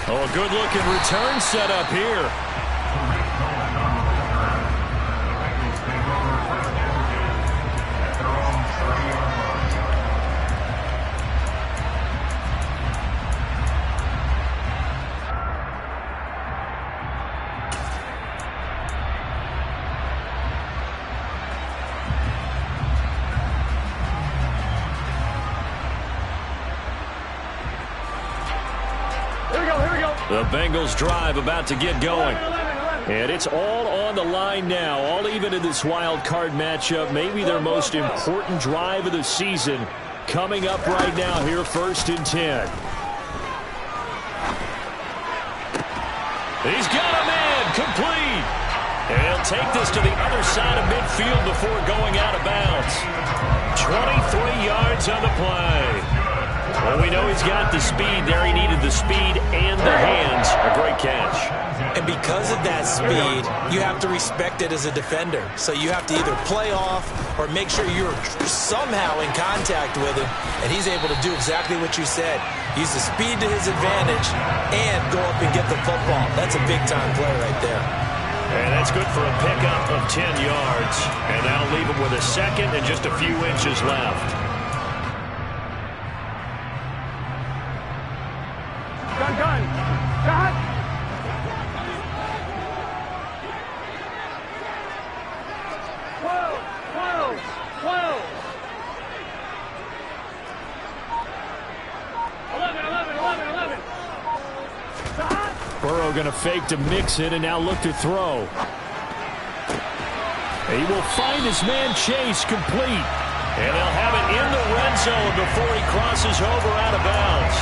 Oh, a good-looking return set up here. The Bengals drive about to get going. And it's all on the line now, all even in this wild card matchup. Maybe their most important drive of the season coming up right now here, 1st and 10. He's got a man complete. And he'll take this to the other side of midfield before going out of bounds. 23 yards on the play. Well, we know he's got the speed there. He needed the speed and the hands. A great catch. And because of that speed, you have to respect it as a defender. So you have to either play off or make sure you're somehow in contact with him. And he's able to do exactly what you said. Use the speed to his advantage and go up and get the football. That's a big-time play right there. And that's good for a pickup of 10 yards. And that'll leave him with a 2nd and just a few inches left. Gun. Shot. going to fake to mix it and now look to throw. He will find his man Chase complete. And they'll have it in the red zone before he crosses over out of bounds.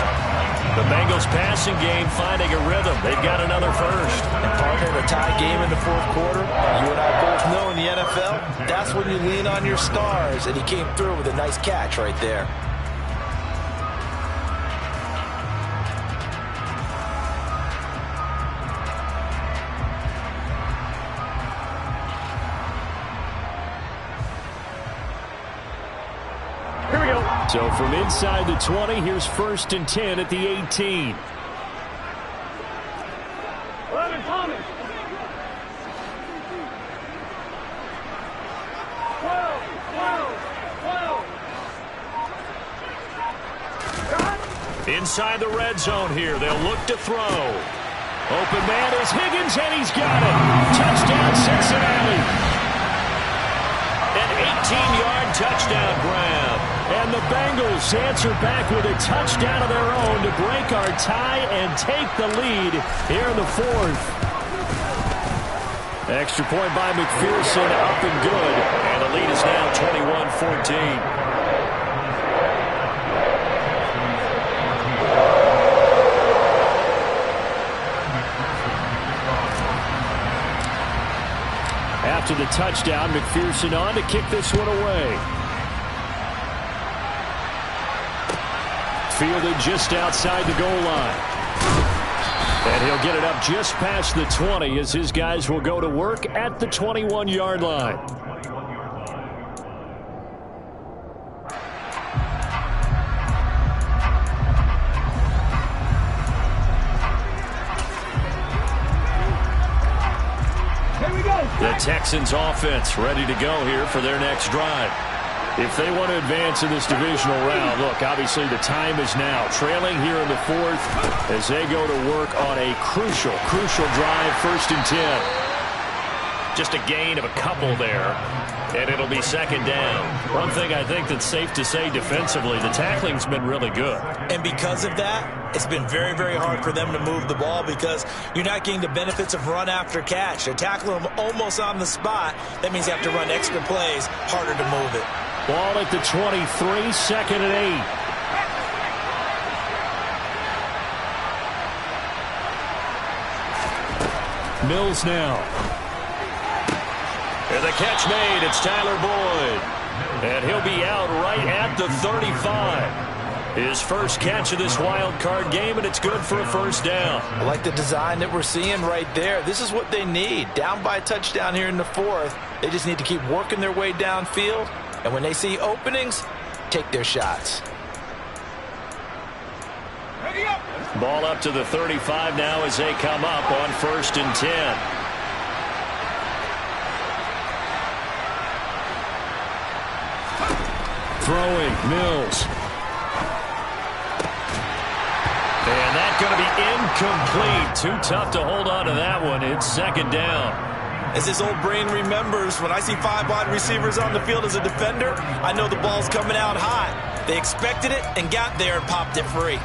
The Bengals passing game finding a rhythm. They've got another first. And partner, in a tie game in the fourth quarter, you and I both know in the NFL, that's when you lean on your stars. And he came through with a nice catch right there. So from inside the 20, here's 1st and 10 at the 18. 11, Thomas. 12. Inside the red zone here, they'll look to throw. Open man is Higgins, and he's got it. Touchdown, Cincinnati. An 18-yard touchdown grab. And the Bengals answer back with a touchdown of their own to break our tie and take the lead here in the fourth. Extra point by McPherson, up and good. And the lead is now 21-14. After the touchdown, McPherson on to kick this one away. Fielded just outside the goal line. And he'll get it up just past the 20 as his guys will go to work at the 21-yard line. The Texans offense ready to go here for their next drive. If they want to advance in this divisional round, look, obviously the time is now. Trailing here in the fourth as they go to work on a crucial drive, 1st and 10. Just a gain of a couple there, and it'll be 2nd down. One thing I think that's safe to say defensively, the tackling's been really good. And because of that, it's been very, very hard for them to move the ball because you're not getting the benefits of run after catch. They're tackling them almost on the spot. That means you have to run extra plays, harder to move it. Ball at the 23, 2nd and 8. Mills now. And the catch made. It's Tyler Boyd. And he'll be out right at the 35. His first catch of this wild card game, and it's good for a 1st down. I like the design that we're seeing right there. This is what they need. Down by a touchdown here in the fourth. They just need to keep working their way downfield. And when they see openings, take their shots. Ball up to the 35 now as they come up on 1st and 10. Throwing, Mills. And that's going to be incomplete. Too tough to hold on to that one. It's 2nd down. As his old brain remembers, when I see 5 wide receivers on the field as a defender, I know the ball's coming out hot. They expected it and got there and popped it free.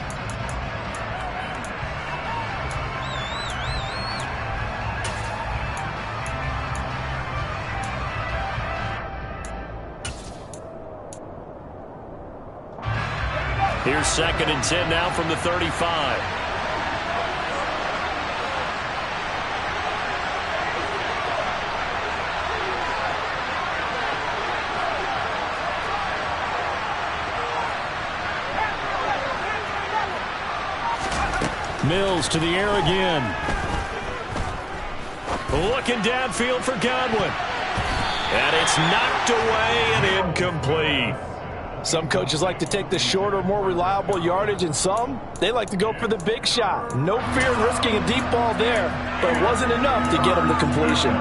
Here's 2nd and 10 now from the 35. Mills to the air again. Looking downfield for Godwin. And it's knocked away and incomplete. Some coaches like to take the shorter, more reliable yardage, and some, they like to go for the big shot. No fear in risking a deep ball there, but it wasn't enough to get him the completion.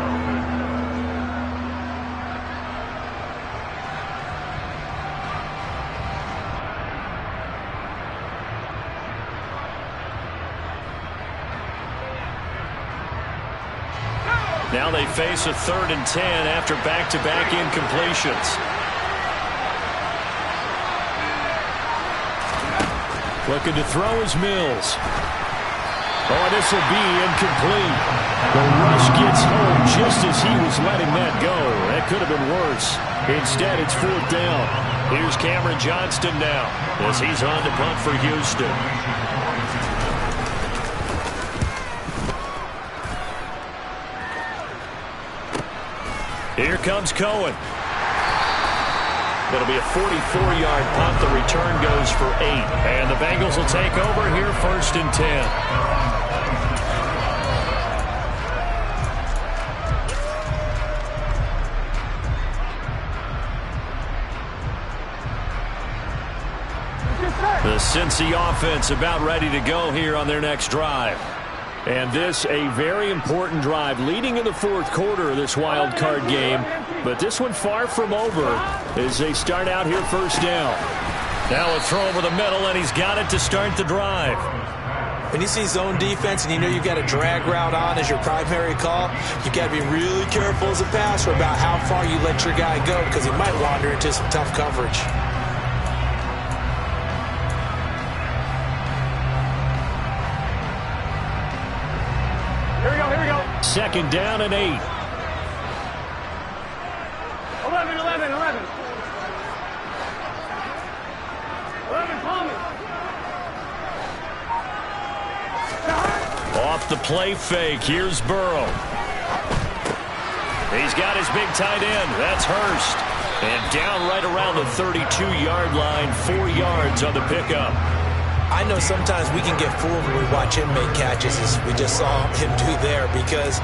Now they face a 3rd and 10 after back-to-back incompletions. Looking to throw is Mills. Oh, this will be incomplete. The rush gets home just as he was letting that go. That could have been worse. Instead, it's 4th down. Here's Cameron Johnston now as he's on to punt for Houston. Here comes Cohen. It'll be a 44-yard punt. The return goes for 8. And the Bengals will take over here 1st and 10. The Cincy offense about ready to go here on their next drive. And this a very important drive leading in the 4th quarter of this wild card game. But this one far from over as they start out here 1st down. Now a throw over the middle, and he's got it to start the drive. When you see zone defense and you know you've got a drag route on as your primary call, you've got to be really careful as a passer about how far you let your guy go because he might wander into some tough coverage. Here we go. 2nd down and 8. 11. Thomas. Off the play fake, here's Burrow. He's got his big tight end. That's Hurst. And down right around the 32-yard line, 4 yards on the pickup. I know sometimes we can get fooled when we watch him make catches, as we just saw him do there, because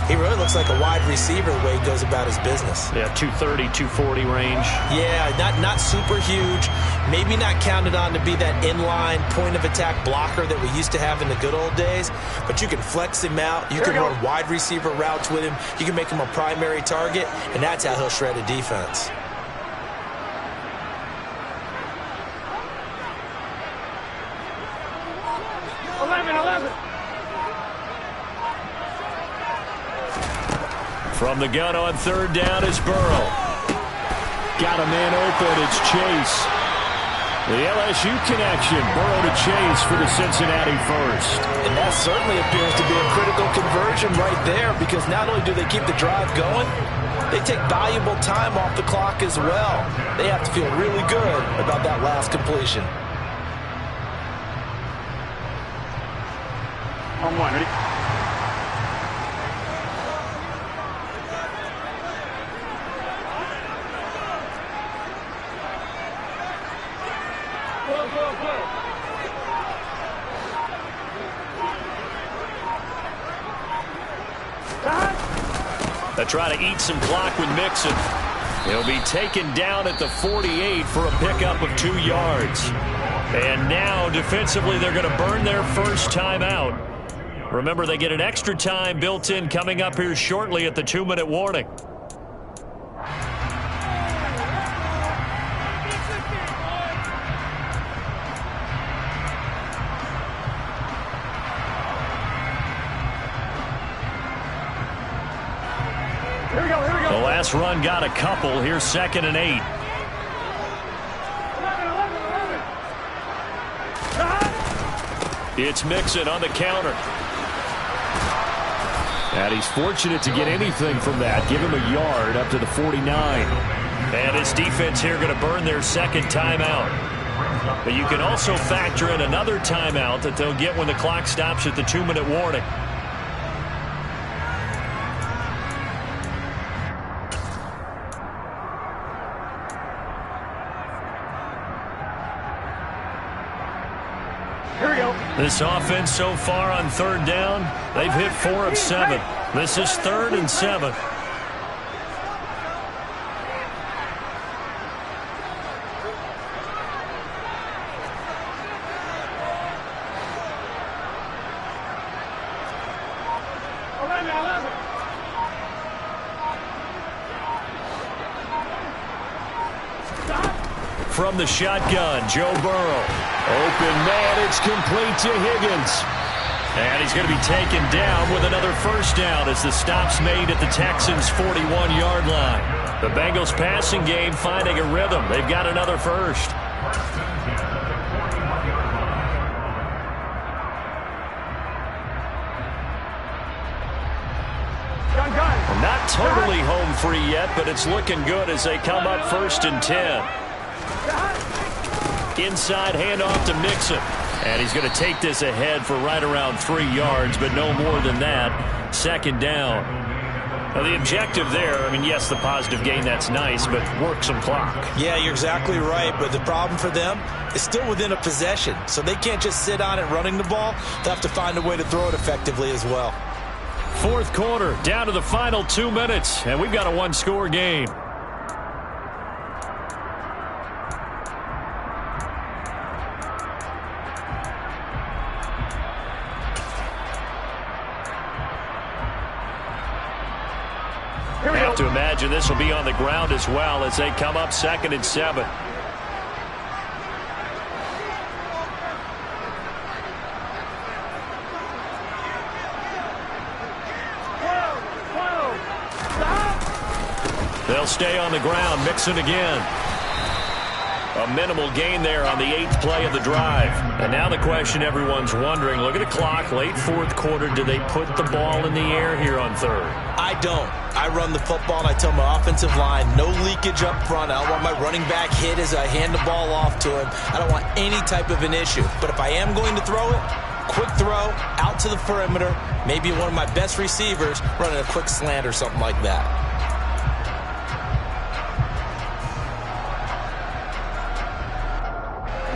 he really looks like a wide receiver the way he goes about his business. Yeah, 230, 240 range. Yeah, not super huge. Maybe not counted on to be that inline point-of-attack blocker that we used to have in the good old days, but you can flex him out. You can run wide receiver routes with him. You can make him a primary target, and that's how he'll shred a defense. From the gun on 3rd down is Burrow. Got a man open. It's Chase. The LSU connection. Burrow to Chase for the Cincinnati first. And that certainly appears to be a critical conversion right there, because not only do they keep the drive going, they take valuable time off the clock as well. They have to feel really good about that last completion. On 1, ready? They try to eat some clock with Mixon. He'll be taken down at the 48 for a pickup of 2 yards. And now, defensively, they're going to burn their first timeout. Remember, they get an extra time built in coming up here shortly at the 2-minute warning. The last run got a couple. Here's 2nd and 8. It's Mixon on the counter. And he's fortunate to get anything from that. Give him a yard up to the 49. And his defense here going to burn their 2nd timeout. But you can also factor in another timeout that they'll get when the clock stops at the 2-minute warning. This offense so far on 3rd down, they've hit 4 of 7. This is 3rd and 7. From the shotgun, Joe Burrow. Open man, it's complete to Higgins. And he's going to be taken down with another first down as the stop's made at the Texans' 41-yard line. The Bengals passing game finding a rhythm. They've got another first. Not totally home free yet, but it's looking good as they come up 1st and 10. Inside handoff to Mixon. And he's going to take this ahead for right around 3 yards, but no more than that. 2nd down. Now, the objective there, I mean, yes, the positive gain, that's nice, but work some clock. Yeah, you're exactly right, but the problem for them is still within a possession, so they can't just sit on it running the ball. They'll have to find a way to throw it effectively as well. 4th quarter, down to the final 2 minutes, and we've got a one-score game. I have to imagine this will be on the ground as well as they come up 2nd and 7. They'll stay on the ground. Mixon again. A minimal gain there on the 8th play of the drive. And now the question everyone's wondering, look at the clock, late 4th quarter, do they put the ball in the air here on 3rd? I don't. I run the football and I tell my offensive line, no leakage up front. I don't want my running back hit as I hand the ball off to him. I don't want any type of an issue. But if I am going to throw it, quick throw, out to the perimeter, maybe one of my best receivers running a quick slant or something like that.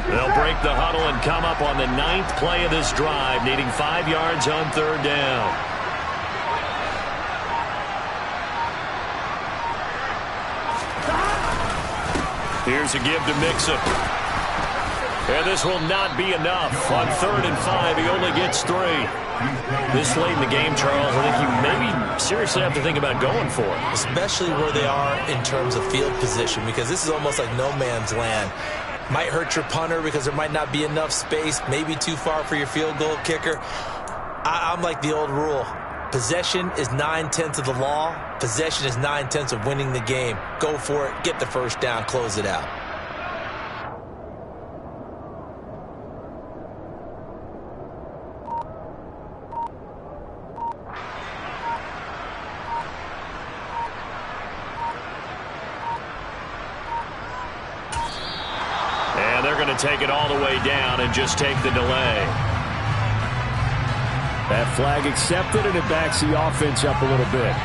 They'll break the huddle and come up on the 9th play of this drive, needing 5 yards on 3rd down. Here's a give to Mixon. And this will not be enough. On 3rd and 5, he only gets 3. This late in the game, Charles, I think you maybe seriously have to think about going for it. Especially where they are in terms of field position, because this is almost like no man's land. Might hurt your punter because there might not be enough space, maybe too far for your field goal kicker. I'm like the old rule. Possession is 9/10 of the law. Possession is 9/10 of winning the game. Go for it. Get the 1st down. Close it out. And they're going to take it all the way down and just take the delay. That flag accepted, and it backs the offense up a little bit.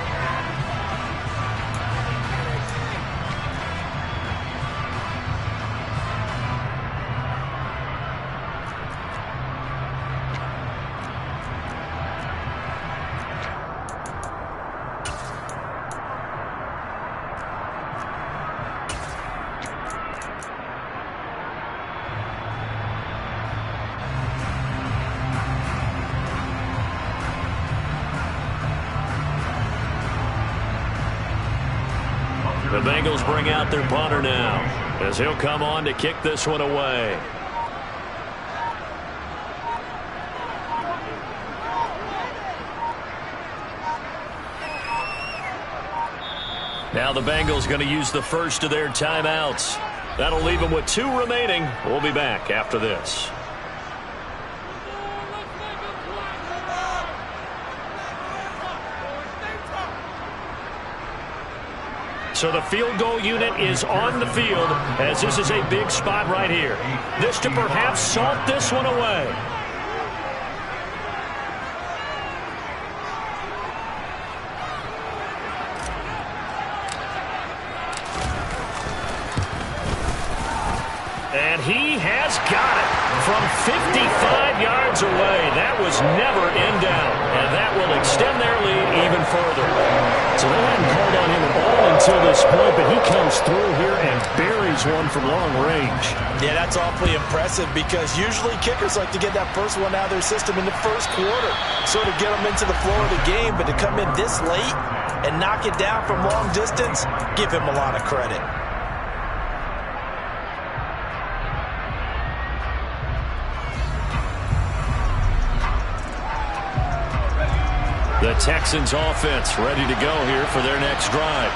The Bengals bring out their punter now, as he'll come on to kick this one away. Now the Bengals going to use the first of their timeouts. That'll leave them with 2 remaining. We'll be back after this. So the field goal unit is on the field, as this is a big spot right here. This to perhaps salt this one away. And he has got it from 55 yards away. That was never in doubt, and that will extend their lead even further. So they hadn't called on him at all until this point, but he comes through here and buries one from long range. Yeah, that's awfully impressive because usually kickers like to get that first one out of their system in the 1st quarter, sort of get them into the flow of the game, but to come in this late and knock it down from long distance, give him a lot of credit. The Texans offense ready to go here for their next drive.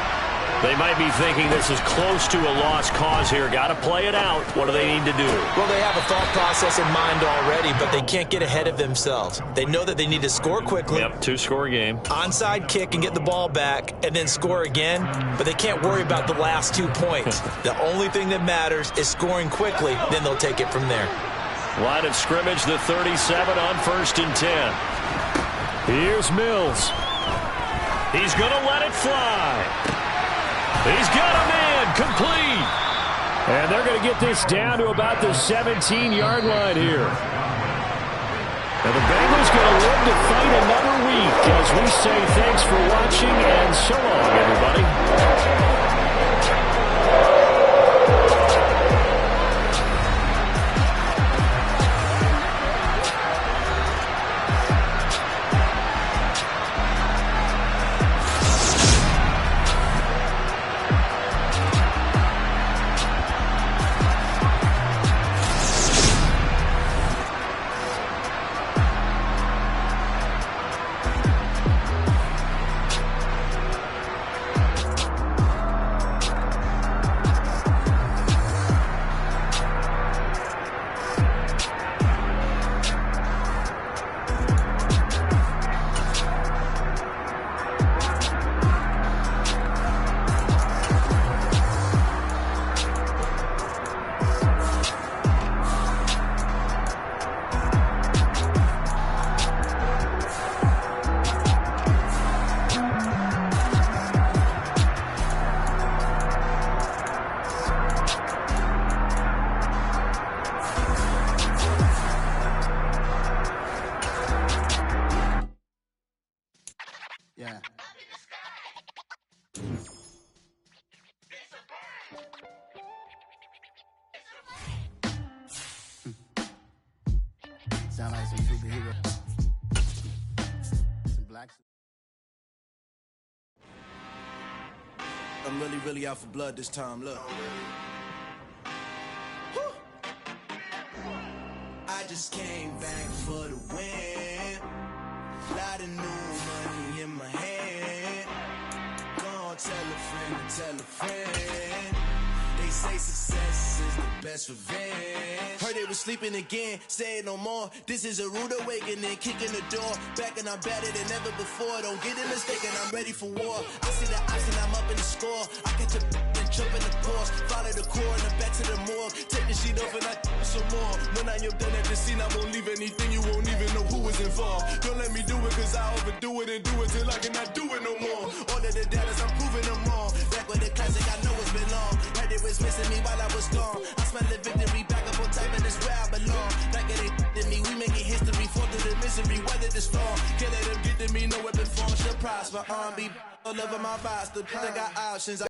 They might be thinking this is close to a lost cause here. Got to play it out. What do they need to do? Well, they have a thought process in mind already, but they can't get ahead of themselves. They know that they need to score quickly. Yep, 2-score game. Onside kick and get the ball back and then score again, but they can't worry about the last 2 points. The only thing that matters is scoring quickly, then they'll take it from there. Line of scrimmage, the 37 on 1st and 10. Here's Mills. He's going to let it fly. He's got a man complete. And they're going to get this down to about the 17-yard line here. And the Bengals going to live to fight another week as we say thanks for watching and so long, everybody. Yeah. Sound like some superhero. Some blacks. I'm really out for blood this time, look. Woo. I just came back for the win. Lot of new money in my hand. Gonna tell a friend and tell a friend. They say success is the best revenge. Heard they was sleeping again, say it no more. This is a rude awakening, kicking the door. Back and I'm better than ever before. Don't get it mistaken, I'm ready for war. I see the option, I'm up in the score. I get to and jump in the course. Follow the core and then back to the morgue. Take the sheet off and I some more. When I am done at the scene, I won't leave anything. You won't even know who was involved. Don't let me do it, cause I overdo it and do it till I cannot do it no more. All of the data's, I'm proving them all. Back with the classic, I know it's been long. Heard it was missing me while I was gone. I smell the victory, back up on time, and it's where I belong. Like it ain't to me, we making history. Fall through the misery, weather the storm. Can't let them get to me, no weapon form should prosper. R&B all over my vibes, the got options.